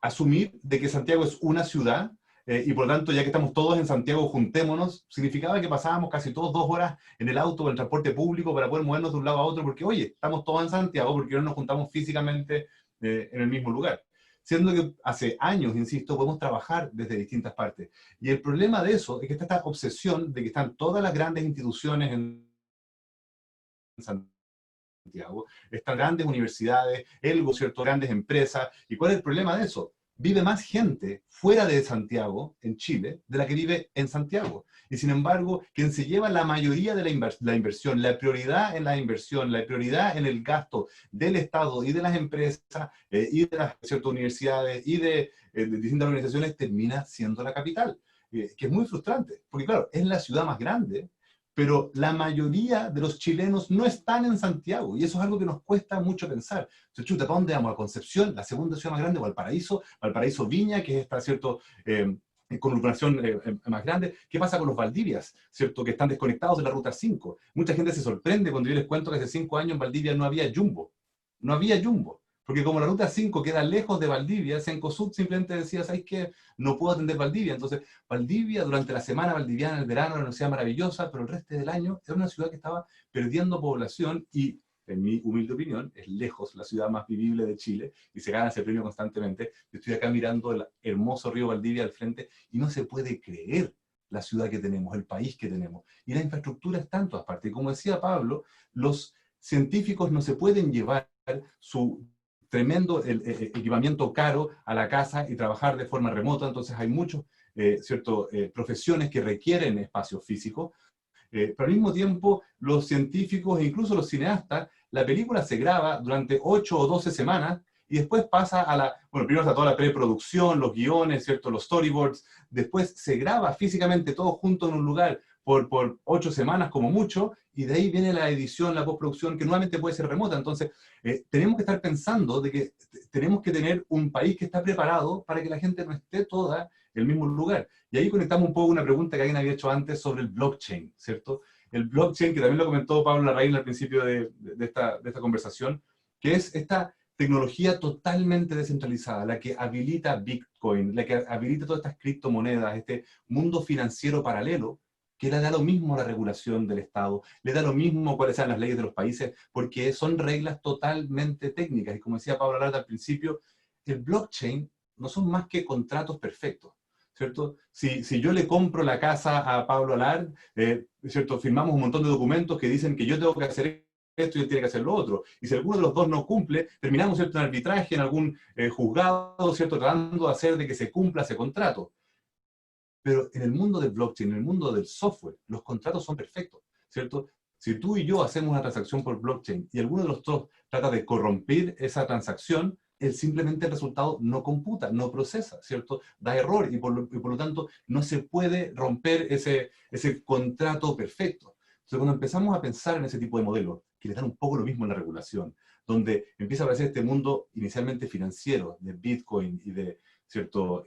asumir de que Santiago es una ciudad y por lo tanto, ya que estamos todos en Santiago, juntémonos, significaba que pasábamos casi todos 2 horas en el auto o en el transporte público para poder movernos de un lado a otro, porque oye, estamos todos en Santiago, porque no nos juntamos físicamente en el mismo lugar. Siendo que hace años, insisto, podemos trabajar desde distintas partes. Y el problema de eso es que está esta obsesión de que están todas las grandes instituciones en Santiago, están grandes universidades, ¿cierto?, grandes empresas. ¿Y cuál es el problema de eso? Vive más gente fuera de Santiago, en Chile, de la que vive en Santiago. Y sin embargo, quien se lleva la mayoría de la inversión, la prioridad en la inversión, la prioridad en el gasto del Estado y de las empresas y de las ciertas universidades y de distintas organizaciones, termina siendo la capital. Que es muy frustrante, porque claro, es la ciudad más grande, pero la mayoría de los chilenos no están en Santiago, y eso es algo que nos cuesta mucho pensar. Entonces, chuta, ¿para dónde vamos? ¿A Concepción, la segunda ciudad más grande, o Valparaíso Viña, que es esta, ¿cierto?, conurbación más grande? ¿Qué pasa con los Valdivias, ¿cierto?, que están desconectados de la Ruta 5? Mucha gente se sorprende cuando yo les cuento que hace 5 años en Valdivia no había Jumbo. No había Jumbo. Porque como la Ruta 5 queda lejos de Valdivia, Cencosud simplemente decía, ¿sabes qué? No puedo atender Valdivia. Entonces, Valdivia, durante la semana valdiviana, en el verano, era una ciudad maravillosa, pero el resto del año era una ciudad que estaba perdiendo población y, en mi humilde opinión, es lejos la ciudad más vivible de Chile y se gana ese premio constantemente. Yo estoy acá mirando el hermoso río Valdivia al frente y no se puede creer la ciudad que tenemos, el país que tenemos. Y la infraestructura está en todas partes. Y como decía Pablo, los científicos no se pueden llevar su tremendo equipamiento caro a la casa y trabajar de forma remota. Entonces hay muchas profesiones que requieren espacio físico, pero al mismo tiempo los científicos e incluso los cineastas, la película se graba durante 8 o 12 semanas y después pasa primero está toda la preproducción, los guiones, ¿cierto?, los storyboards, después se graba físicamente todo junto en un lugar por 8 semanas como mucho, y de ahí viene la edición, la postproducción, que nuevamente puede ser remota. Entonces, tenemos que estar pensando de que tenemos que tener un país que está preparado para que la gente no esté toda en el mismo lugar. Y ahí conectamos un poco una pregunta que alguien había hecho antes sobre el blockchain, ¿cierto? El blockchain, que también lo comentó Pablo Larraín al principio de esta conversación, que es esta tecnología totalmente descentralizada, la que habilita Bitcoin, la que habilita todas estas criptomonedas, este mundo financiero paralelo, que le da lo mismo la regulación del Estado, le da lo mismo cuáles sean las leyes de los países, porque son reglas totalmente técnicas. Y como decía Pablo Alarda al principio, el blockchain no son más que contratos perfectos, ¿cierto? Si yo le compro la casa a Pablo Alard, ¿cierto?, firmamos un montón de documentos que dicen que yo tengo que hacer esto y él tiene que hacer lo otro. Y si alguno de los dos no cumple, terminamos, ¿cierto?, en arbitraje, en algún juzgado, ¿cierto?, tratando de hacer de que se cumpla ese contrato. Pero en el mundo del blockchain, en el mundo del software, los contratos son perfectos, ¿cierto? Si tú y yo hacemos una transacción por blockchain y alguno de los dos trata de corromper esa transacción, simplemente el resultado no computa, no procesa, ¿cierto? Da error y por lo tanto no se puede romper ese contrato perfecto. Entonces, cuando empezamos a pensar en ese tipo de modelos, que le dan un poco lo mismo en la regulación, donde empieza a aparecer este mundo inicialmente financiero, de Bitcoin y de, ¿cierto?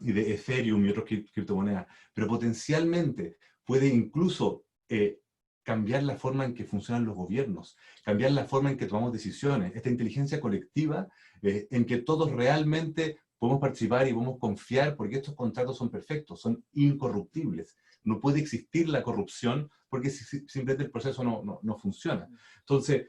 Y de Ethereum y otras criptomonedas, pero potencialmente puede incluso cambiar la forma en que funcionan los gobiernos, cambiar la forma en que tomamos decisiones, esta inteligencia colectiva en que todos realmente podemos participar y podemos confiar, porque estos contratos son perfectos, son incorruptibles. No puede existir la corrupción porque simplemente el proceso no funciona. Entonces,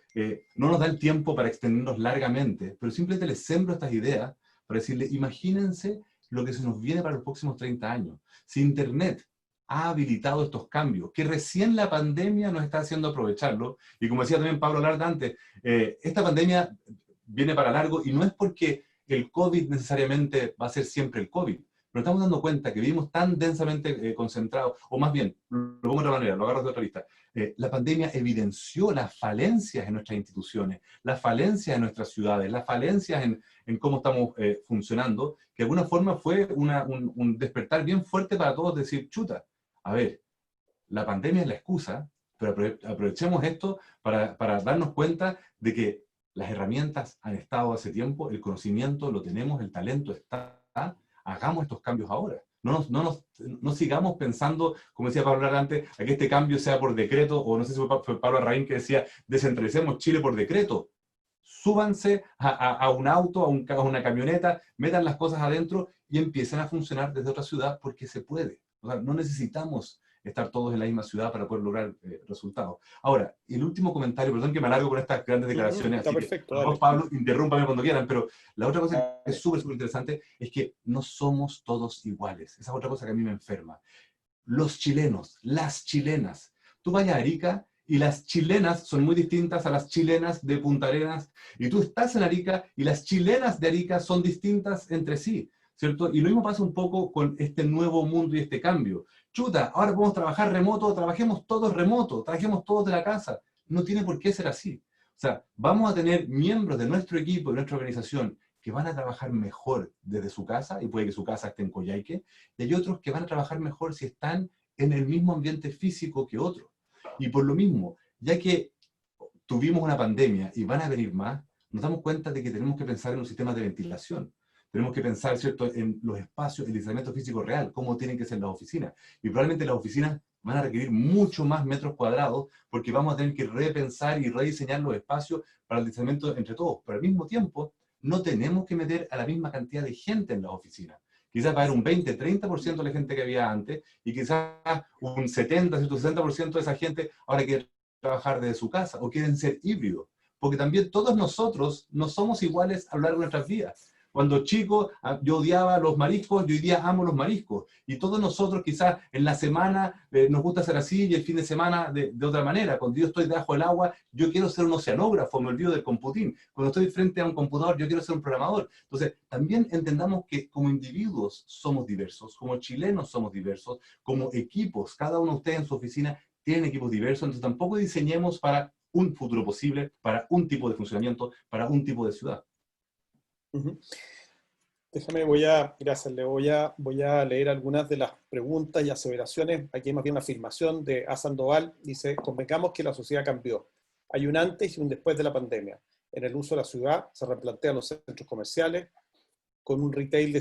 no nos da el tiempo para extendernos largamente, pero simplemente les sembro estas ideas para decirle, imagínense lo que se nos viene para los próximos 30 años. Si Internet ha habilitado estos cambios, que recién la pandemia nos está haciendo aprovecharlo, y como decía también Pablo Larda antes, esta pandemia viene para largo y no es porque el COVID necesariamente va a ser siempre el COVID, pero estamos dando cuenta que vivimos tan densamente concentrados, o más bien, lo pongo de otra manera, lo agarro de otra lista, la pandemia evidenció las falencias en nuestras instituciones, las falencias en nuestras ciudades, las falencias en cómo estamos funcionando, que de alguna forma fue un despertar bien fuerte para todos, decir, chuta, a ver, la pandemia es la excusa, pero aprovechemos esto para darnos cuenta de que las herramientas han estado hace tiempo, el conocimiento lo tenemos, el talento está, hagamos estos cambios ahora. No sigamos pensando, como decía Pablo antes, a que este cambio sea por decreto, o no sé si fue Pablo Larraín que decía, descentralicemos Chile por decreto. Súbanse a un auto, a una camioneta, metan las cosas adentro y empiecen a funcionar desde otra ciudad porque se puede. O sea, no necesitamos estar todos en la misma ciudad para poder lograr resultados. Ahora, el último comentario, perdón que me alargo con estas grandes declaraciones, Está así perfecto, que, por favor, Pablo, interrúmpame cuando quieran, pero la otra cosa que es súper interesante es que no somos todos iguales. Esa es otra cosa que a mí me enferma. Los chilenos, las chilenas. Tú vayas a Arica y las chilenas son muy distintas a las chilenas de Punta Arenas, y tú estás en Arica y las chilenas de Arica son distintas entre sí, ¿cierto? Y lo mismo pasa un poco con este nuevo mundo y este cambio. Chuta, ahora podemos trabajar remoto, trabajemos todos remoto, trabajemos todos de la casa. No tiene por qué ser así. O sea, vamos a tener miembros de nuestro equipo, de nuestra organización, que van a trabajar mejor desde su casa, y puede que su casa esté en Coyhaique, y hay otros que van a trabajar mejor si están en el mismo ambiente físico que otros. Y por lo mismo, ya que tuvimos una pandemia y van a venir más, nos damos cuenta de que tenemos que pensar en un sistema de ventilación. Tenemos que pensar, ¿cierto?, en los espacios, el aislamiento físico real, cómo tienen que ser las oficinas. Y probablemente las oficinas van a requerir mucho más metros cuadrados porque vamos a tener que repensar y rediseñar los espacios para el aislamiento entre todos. Pero al mismo tiempo, no tenemos que meter a la misma cantidad de gente en las oficinas. Quizás va a haber un 20-30% de la gente que había antes, y quizás un 70-60% de esa gente ahora quiere trabajar desde su casa o quieren ser híbridos. Porque también todos nosotros no somos iguales a lo largo de nuestras vidas. Cuando chico yo odiaba los mariscos, yo hoy día amo los mariscos. Y todos nosotros quizás en la semana nos gusta ser así y el fin de semana de otra manera. Cuando yo estoy debajo del agua, yo quiero ser un oceanógrafo, me olvido del computín. Cuando estoy frente a un computador, yo quiero ser un programador. Entonces, también entendamos que como individuos somos diversos, como chilenos somos diversos, como equipos, cada uno de ustedes en su oficina tienen equipos diversos, entonces tampoco diseñemos para un futuro posible, para un tipo de funcionamiento, para un tipo de ciudad. Déjame, gracias, voy a leer algunas de las preguntas y aseveraciones. Aquí hay más bien una afirmación de A. Sandoval. Dice, convengamos que la sociedad cambió. Hay un antes y un después de la pandemia. En el uso de la ciudad se replantean los centros comerciales con un retail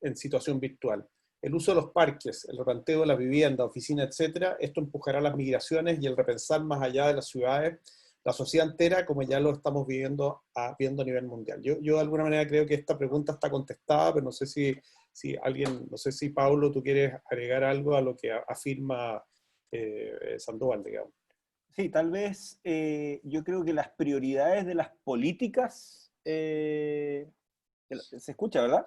en situación virtual. El uso de los parques, el replanteo de la vivienda, oficina, etcétera, esto empujará las migraciones y el repensar más allá de las ciudades, la sociedad entera, como ya lo estamos viendo a nivel mundial. Yo de alguna manera creo que esta pregunta está contestada, pero no sé si alguien, no sé si Paulo, tú quieres agregar algo a lo que afirma Sandoval, digamos. Sí, tal vez yo creo que las prioridades de las políticas, se escucha, ¿verdad?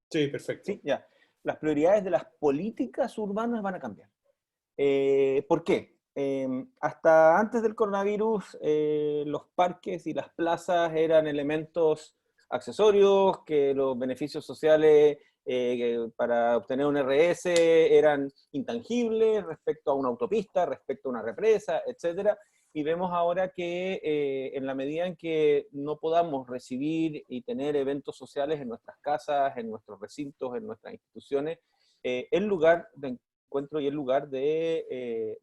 Sí, perfecto. Sí, ya. Las prioridades de las políticas urbanas van a cambiar. ¿Por qué? Hasta antes del coronavirus, los parques y las plazas eran elementos accesorios, que los beneficios sociales para obtener un RS eran intangibles respecto a una autopista, respecto a una represa, etc. Y vemos ahora que en la medida en que no podamos recibir y tener eventos sociales en nuestras casas, en nuestros recintos, en nuestras instituciones, el lugar de encuentro y el lugar de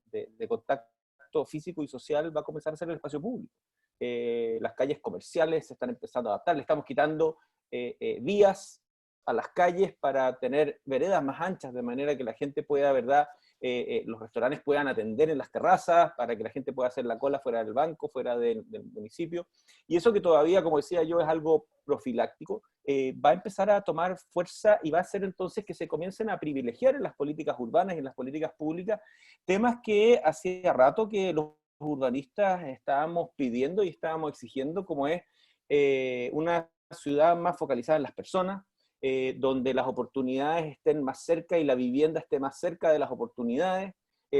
contacto físico y social va a comenzar a ser el espacio público. las calles comerciales se están empezando a adaptar, le estamos quitando vías a las calles para tener veredas más anchas, de manera que la gente pueda, ¿verdad?, los restaurantes puedan atender en las terrazas, para que la gente pueda hacer la cola fuera del banco, fuera del municipio. Y eso que todavía, como decía yo, es algo profiláctico, va a empezar a tomar fuerza y va a hacer entonces que se comiencen a privilegiar en las políticas urbanas y en las políticas públicas temas que hacía rato que los urbanistas estábamos pidiendo y estábamos exigiendo, como es una ciudad más focalizada en las personas, donde las oportunidades estén más cerca y la vivienda esté más cerca de las oportunidades.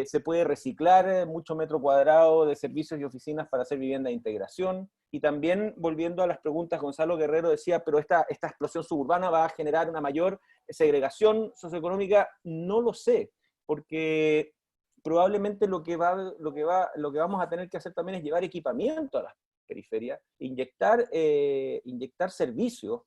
Se puede reciclar mucho metro cuadrado de servicios y oficinas para hacer vivienda de integración. Y también, volviendo a las preguntas, Gonzalo Guerrero decía, pero esta explosión suburbana va a generar una mayor segregación socioeconómica. No lo sé, porque probablemente lo que vamos a tener que hacer también es llevar equipamiento a las periferias, inyectar servicios,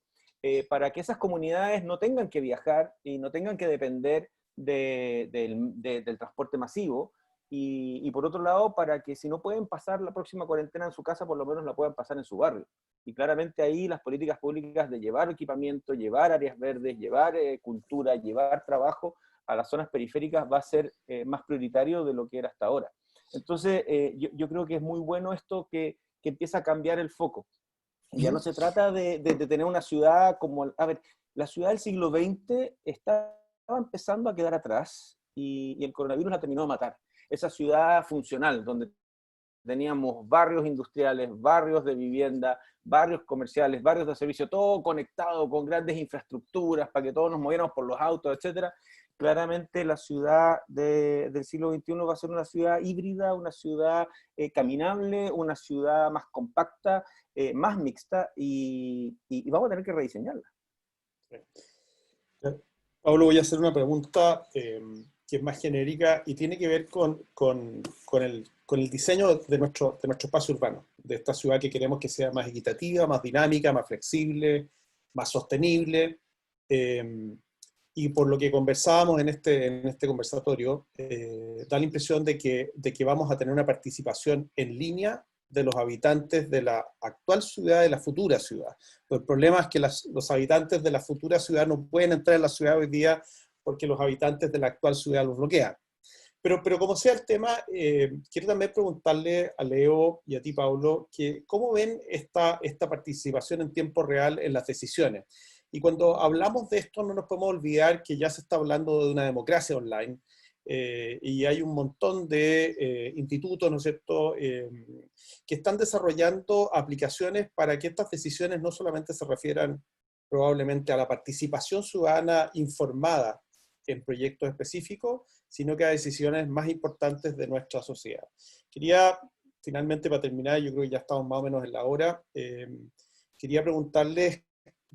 para que esas comunidades no tengan que viajar y no tengan que depender del transporte masivo, y por otro lado, para que si no pueden pasar la próxima cuarentena en su casa, por lo menos la puedan pasar en su barrio. Y claramente ahí las políticas públicas de llevar equipamiento, llevar áreas verdes, llevar cultura, llevar trabajo a las zonas periféricas va a ser más prioritario de lo que era hasta ahora. Entonces, yo creo que es muy bueno esto que empieza a cambiar el foco. Ya no se trata de tener una ciudad como... A ver, la ciudad del siglo XX estaba empezando a quedar atrás y el coronavirus la terminó de matar. Esa ciudad funcional, donde teníamos barrios industriales, barrios de vivienda, barrios comerciales, barrios de servicio, todo conectado con grandes infraestructuras para que todos nos moviéramos por los autos, etcétera. Claramente la ciudad del siglo XXI va a ser una ciudad híbrida, una ciudad caminable, una ciudad más compacta, más mixta, y vamos a tener que rediseñarla. Pablo, voy a hacer una pregunta que es más genérica y tiene que ver con el diseño de nuestro espacio urbano, de esta ciudad que queremos que sea más equitativa, más dinámica, más flexible, más sostenible. Y por lo que conversábamos en este conversatorio, da la impresión de que vamos a tener una participación en línea de los habitantes de la actual ciudad y de la futura ciudad. El problema es que los habitantes de la futura ciudad no pueden entrar en la ciudad hoy día porque los habitantes de la actual ciudad los bloquean. Pero como sea el tema, quiero también preguntarle a Leo y a ti, Pablo, que cómo ven esta participación en tiempo real en las decisiones. Y cuando hablamos de esto, no nos podemos olvidar que ya se está hablando de una democracia online, y hay un montón de institutos, ¿no es cierto?, que están desarrollando aplicaciones para que estas decisiones no solamente se refieran probablemente a la participación ciudadana informada en proyectos específicos, sino que a decisiones más importantes de nuestra sociedad. Quería, finalmente, para terminar, yo creo que ya estamos más o menos en la hora, quería preguntarles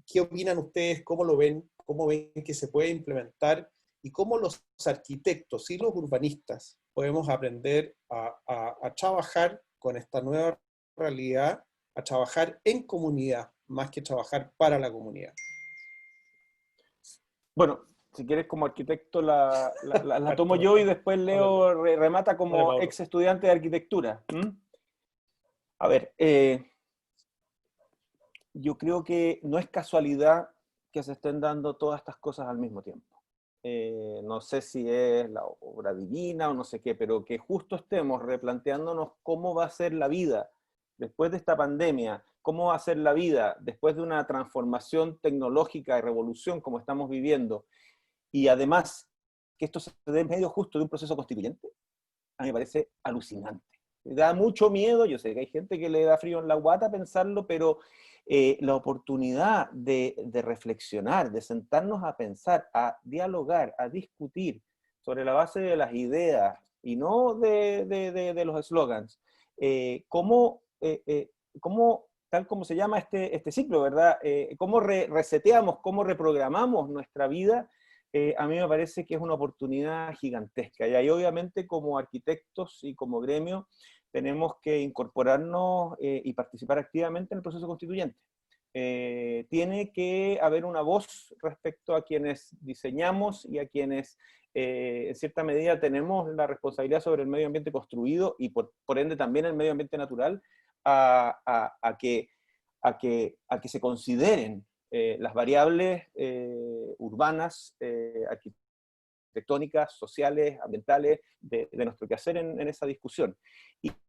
qué opinan ustedes, cómo lo ven, cómo ven que se puede implementar y cómo los arquitectos y los urbanistas podemos aprender a trabajar con esta nueva realidad, a trabajar en comunidad, más que trabajar para la comunidad. Bueno, si quieres como arquitecto la tomo yo y después Leo remata como ex estudiante de arquitectura. A ver, yo creo que no es casualidad que se estén dando todas estas cosas al mismo tiempo. No sé si es la obra divina o no sé qué, pero que justo estemos replanteándonos cómo va a ser la vida después de esta pandemia, cómo va a ser la vida después de una transformación tecnológica y revolución como estamos viviendo, y además que esto se dé en medio justo de un proceso constituyente, a mí me parece alucinante. Me da mucho miedo, yo sé que hay gente que le da frío en la guata pensarlo, pero la oportunidad de reflexionar, de sentarnos a pensar, a dialogar, a discutir sobre la base de las ideas y no de los eslogans, cómo, tal como se llama este ciclo, ¿verdad? Cómo reseteamos, cómo reprogramamos nuestra vida. A mí me parece que es una oportunidad gigantesca. Y ahí obviamente como arquitectos y como gremio tenemos que incorporarnos y participar activamente en el proceso constituyente. Tiene que haber una voz respecto a quienes diseñamos y a quienes en cierta medida tenemos la responsabilidad sobre el medio ambiente construido y por ende también el medio ambiente natural, a que se consideren las variables urbanas, arquitectónicas, sociales, ambientales, de nuestro quehacer en esa discusión.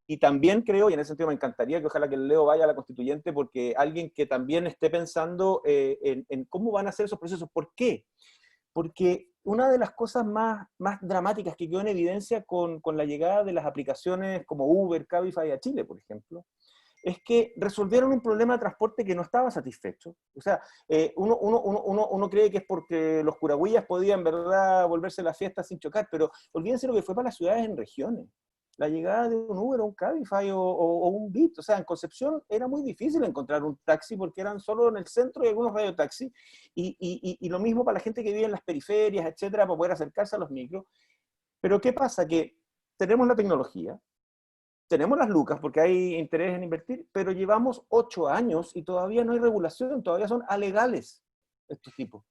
Y también creo, y en ese sentido me encantaría que ojalá que el Leo vaya a la constituyente, porque alguien que también esté pensando en cómo van a ser esos procesos. ¿Por qué? Porque una de las cosas más dramáticas que quedó en evidencia con la llegada de las aplicaciones como Uber, Cabify a Chile, por ejemplo, es que resolvieron un problema de transporte que no estaba satisfecho. O sea, uno cree que es porque los curahuillas podían, ¿verdad?, volverse la fiesta sin chocar, pero olvídense lo que fue para las ciudades en regiones. La llegada de un Uber o un Cabify o un Bit. O sea, en Concepción era muy difícil encontrar un taxi porque eran solo en el centro y algunos radiotaxis. Y lo mismo para la gente que vive en las periferias, etcétera, para poder acercarse a los micros. Pero ¿qué pasa? Que tenemos la tecnología, tenemos las lucas porque hay interés en invertir, pero llevamos 8 años y todavía no hay regulación, todavía son alegales estos tipos.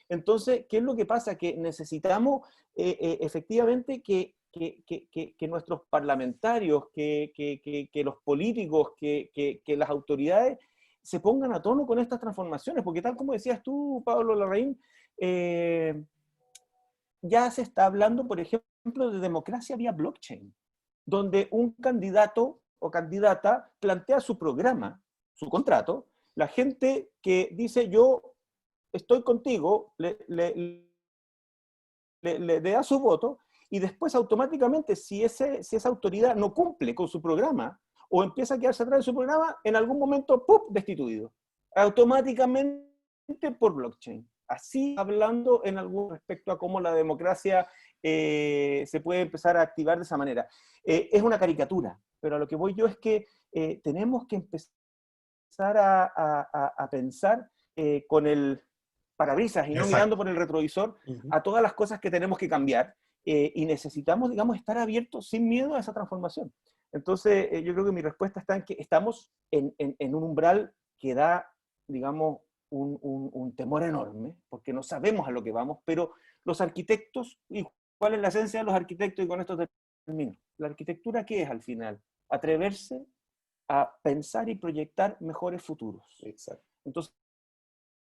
Entonces, ¿qué es lo que pasa? Que necesitamos efectivamente que nuestros parlamentarios, que los políticos, que las autoridades se pongan a tono con estas transformaciones, porque tal como decías tú, Pablo Larraín, ya se está hablando, por ejemplo, de democracia vía blockchain, donde un candidato o candidata plantea su programa, su contrato, la gente que dice yo estoy contigo, le da su voto, y después automáticamente si esa autoridad no cumple con su programa, o empieza a quedarse atrás de su programa, en algún momento, ¡pum!, destituido. Automáticamente por blockchain. Así hablando en algún respecto a cómo la democracia se puede empezar a activar de esa manera. Es una caricatura, pero a lo que voy yo es que tenemos que empezar a pensar con el parabrisas y no mirando por el retrovisor a todas las cosas que tenemos que cambiar, y necesitamos, digamos, estar abiertos sin miedo a esa transformación. Entonces, yo creo que mi respuesta está en que estamos en un umbral que da, digamos, un temor enorme, porque no sabemos a lo que vamos, pero los arquitectos, ¿y cuál es la esencia de los arquitectos? Y con esto termino. ¿La arquitectura qué es al final? Atreverse a pensar y proyectar mejores futuros. Exacto. Entonces,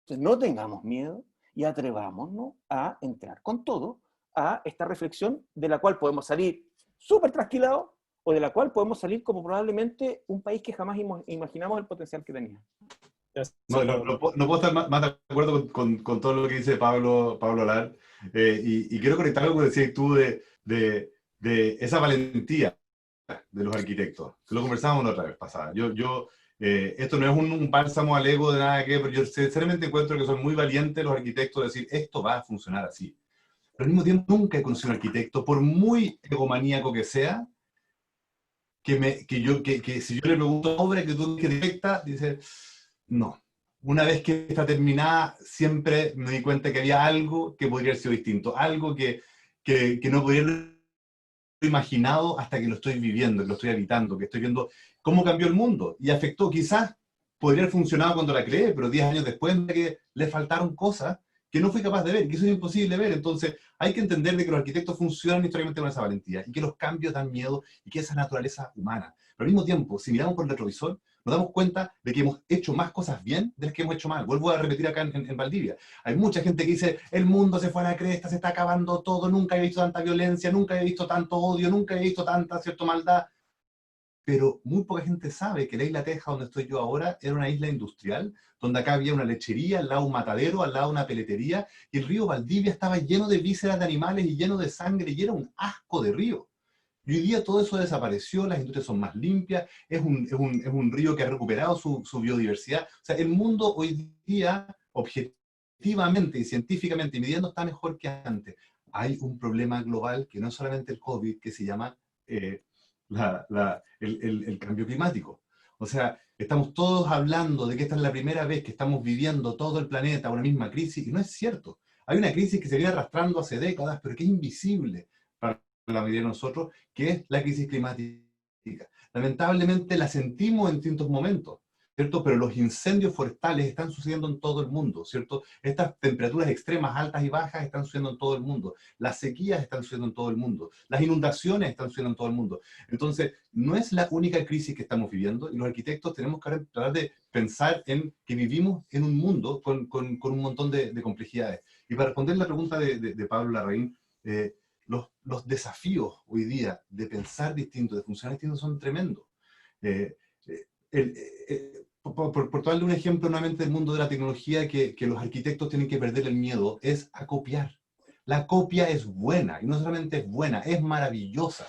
no tengamos miedo y atrevámonos a entrar con todo a esta reflexión de la cual podemos salir súper trasquilados o de la cual podemos salir como probablemente un país que jamás imaginamos el potencial que tenía. No puedo estar más de acuerdo con todo lo que dice Pablo Alar, y quiero conectar algo que decías tú de esa valentía de los arquitectos, que lo conversábamos la otra vez pasada. Esto no es un bálsamo al ego de nada que, pero yo sinceramente encuentro que son muy valientes los arquitectos de decir, esto va a funcionar así. Pero al mismo tiempo nunca he conocido un arquitecto, por muy egomaníaco que sea, que si yo le pregunto obra que tú directa, dice, no. Una vez que está terminada, siempre me di cuenta que había algo que podría haber sido distinto, algo que no podría haber imaginado hasta que lo estoy viviendo, que lo estoy habitando, que estoy viendo cómo cambió el mundo y afectó. Quizás podría haber funcionado cuando la creé, pero 10 años después de que le faltaron cosas que no fui capaz de ver, que eso es imposible ver. Entonces hay que entender de que los arquitectos funcionan históricamente con esa valentía y que los cambios dan miedo y que esa es naturaleza humana. Pero al mismo tiempo, si miramos por el retrovisor, nos damos cuenta de que hemos hecho más cosas bien de las que hemos hecho mal. Vuelvo a repetir acá en Valdivia. Hay mucha gente que dice, el mundo se fue a la cresta, se está acabando todo, nunca he visto tanta violencia, nunca he visto tanto odio, nunca he visto tanta, cierta maldad. Pero muy poca gente sabe que la isla Teja, donde estoy yo ahora, era una isla industrial, donde acá había una lechería, al lado un matadero, al lado una peletería, y el río Valdivia estaba lleno de vísceras de animales y lleno de sangre, y era un asco de río. Y hoy día todo eso desapareció, las industrias son más limpias, es un río que ha recuperado su biodiversidad. O sea, el mundo hoy día, objetivamente y científicamente midiendo, está mejor que antes. Hay un problema global que no es solamente el COVID, que se llama el cambio climático. O sea, estamos todos hablando de que esta es la primera vez que estamos viviendo todo el planeta una misma crisis, y no es cierto. Hay una crisis que se viene arrastrando hace décadas, pero que es invisible para la mayoría de nosotros, que es la crisis climática. Lamentablemente la sentimos en distintos momentos. ¿cierto? Pero los incendios forestales están sucediendo en todo el mundo, ¿cierto? Estas temperaturas extremas, altas y bajas, están sucediendo en todo el mundo. Las sequías están sucediendo en todo el mundo. Las inundaciones están sucediendo en todo el mundo. Entonces, no es la única crisis que estamos viviendo, y los arquitectos tenemos que tratar de pensar en que vivimos en un mundo con un montón de complejidades. Y para responder la pregunta de Pablo Larraín, los desafíos hoy día de pensar distinto, de funcionar distinto, son tremendos. Por darle un ejemplo nuevamente del mundo de la tecnología que los arquitectos tienen que perder el miedo, es a copiar. La copia es buena, y no solamente es buena, es maravillosa.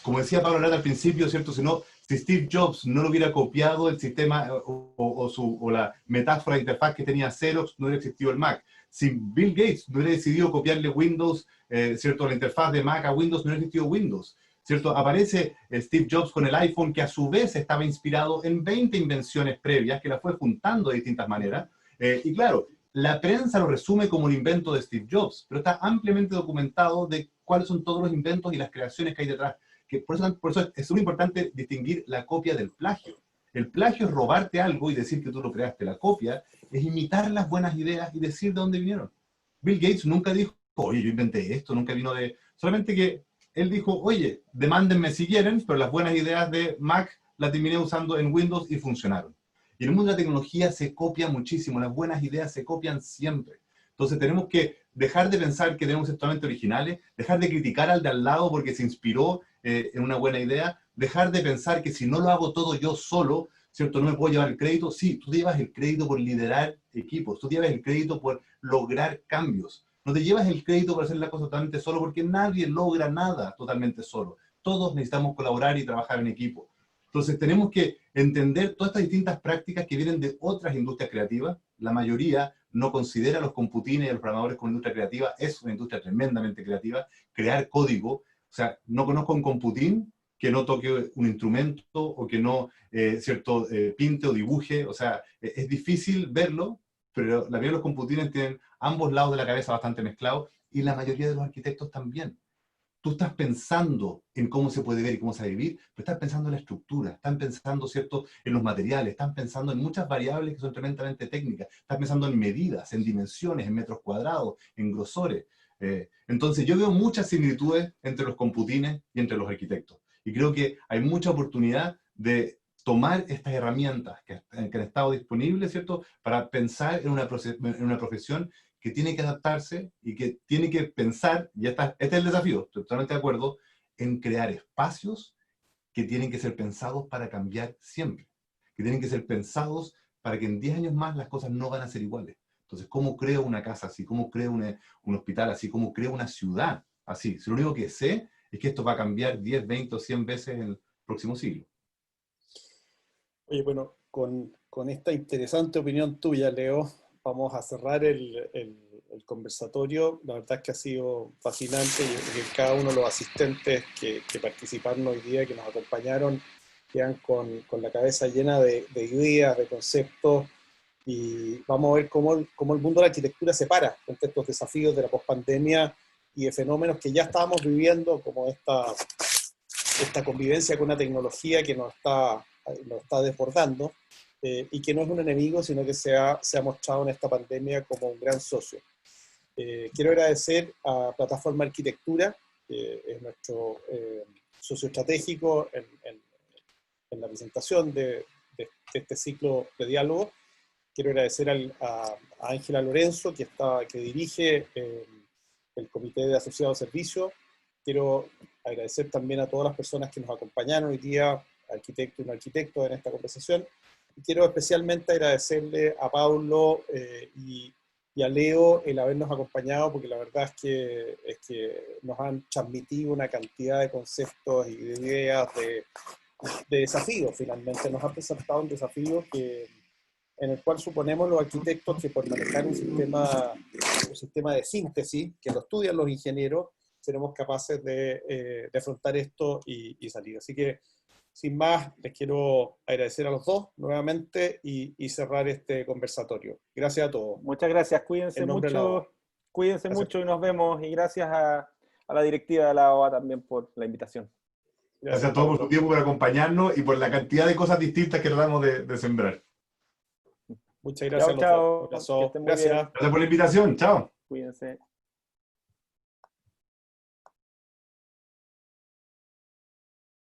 Como decía Pablo Lara al principio, ¿cierto? Si Steve Jobs no lo hubiera copiado el sistema o la metáfora de interfaz que tenía Xerox, no hubiera existido el Mac. Si Bill Gates no hubiera decidido copiarle Windows, ¿cierto? La interfaz de Mac a Windows, no hubiera existido Windows. ¿Cierto? Aparece Steve Jobs con el iPhone, que a su vez estaba inspirado en 20 invenciones previas, que las fue juntando de distintas maneras. Y claro, la prensa lo resume como un invento de Steve Jobs, pero está ampliamente documentado de cuáles son todos los inventos y las creaciones que hay detrás. Por eso es muy importante distinguir la copia del plagio. El plagio es robarte algo y decir que tú lo creaste. La copia es imitar las buenas ideas y decir de dónde vinieron. Bill Gates nunca dijo, oye, yo inventé esto, nunca vino de... Solamente que él dijo, oye, demándenme si quieren, pero las buenas ideas de Mac las terminé usando en Windows y funcionaron. Y en el mundo de la tecnología se copia muchísimo, las buenas ideas se copian siempre. Entonces tenemos que dejar de pensar que tenemos que ser totalmente originales, dejar de criticar al de al lado porque se inspiró en una buena idea, dejar de pensar que si no lo hago todo yo solo, ¿cierto? No me puedo llevar el crédito. Sí, tú te llevas el crédito por liderar equipos, tú te llevas el crédito por lograr cambios. No te llevas el crédito por hacer la cosa totalmente solo, porque nadie logra nada totalmente solo. Todos necesitamos colaborar y trabajar en equipo. Entonces tenemos que entender todas estas distintas prácticas que vienen de otras industrias creativas. La mayoría no considera a los computines y a los programadores como industria creativa. Es una industria tremendamente creativa. Crear código. O sea, no conozco un computín que no toque un instrumento o que no, pinte o dibuje. O sea, es difícil verlo, pero la mayoría de los computines tienen ambos lados de la cabeza bastante mezclados, y la mayoría de los arquitectos también. Tú estás pensando en cómo se puede ver y cómo se va a vivir, pero estás pensando en la estructura, están pensando, ¿cierto?, en los materiales, están pensando en muchas variables que son tremendamente técnicas, estás pensando en medidas, en dimensiones, en metros cuadrados, en grosores. Entonces yo veo muchas similitudes entre los computines y entre los arquitectos. Y creo que hay mucha oportunidad de tomar estas herramientas que han estado disponibles, ¿cierto?, para pensar en una profesión que tiene que adaptarse y que tiene que pensar, y este es el desafío, estoy totalmente de acuerdo, en crear espacios que tienen que ser pensados para cambiar siempre, que tienen que ser pensados para que en 10 años más las cosas no van a ser iguales. Entonces, ¿cómo creo una casa así? ¿Cómo creo un hospital así? ¿Cómo creo una ciudad así? Si lo único que sé es que esto va a cambiar 10, 20 o 100 veces en el próximo siglo. Oye, bueno, con esta interesante opinión tuya, Leo, vamos a cerrar el conversatorio. La verdad es que ha sido fascinante y cada uno de los asistentes que participaron hoy día, que nos acompañaron, quedan con la cabeza llena de ideas, de conceptos, y vamos a ver cómo el mundo de la arquitectura se para frente a estos desafíos de la pospandemia y de fenómenos que ya estábamos viviendo, como esta convivencia con una tecnología que nos está desbordando, y que no es un enemigo, sino que se ha mostrado en esta pandemia como un gran socio. Quiero agradecer a Plataforma Arquitectura, que es nuestro socio estratégico en la presentación de este ciclo de diálogo. Quiero agradecer a Ángela Lorenzo, que dirige el Comité de Asociados de Servicios. Quiero agradecer también a todas las personas que nos acompañaron hoy día, arquitectos y no arquitectos, en esta conversación. Y quiero especialmente agradecerle a Pablo y a Leo el habernos acompañado, porque la verdad es que nos han transmitido una cantidad de conceptos y de ideas, de desafíos. Finalmente nos han presentado un desafío en el cual suponemos los arquitectos que por manejar un sistema de síntesis, que lo estudian los ingenieros, seremos capaces de afrontar esto y salir. Así que, sin más, les quiero agradecer a los dos nuevamente y cerrar este conversatorio. Gracias a todos. Muchas gracias, cuídense mucho y nos vemos. Y gracias a la directiva de la OA también por la invitación. Gracias a todos por su tiempo, por acompañarnos y por la cantidad de cosas distintas que tratamos de sembrar. Muchas gracias. Chao, Gracias. que estén muy bien. Gracias por la invitación. Chao. Cuídense.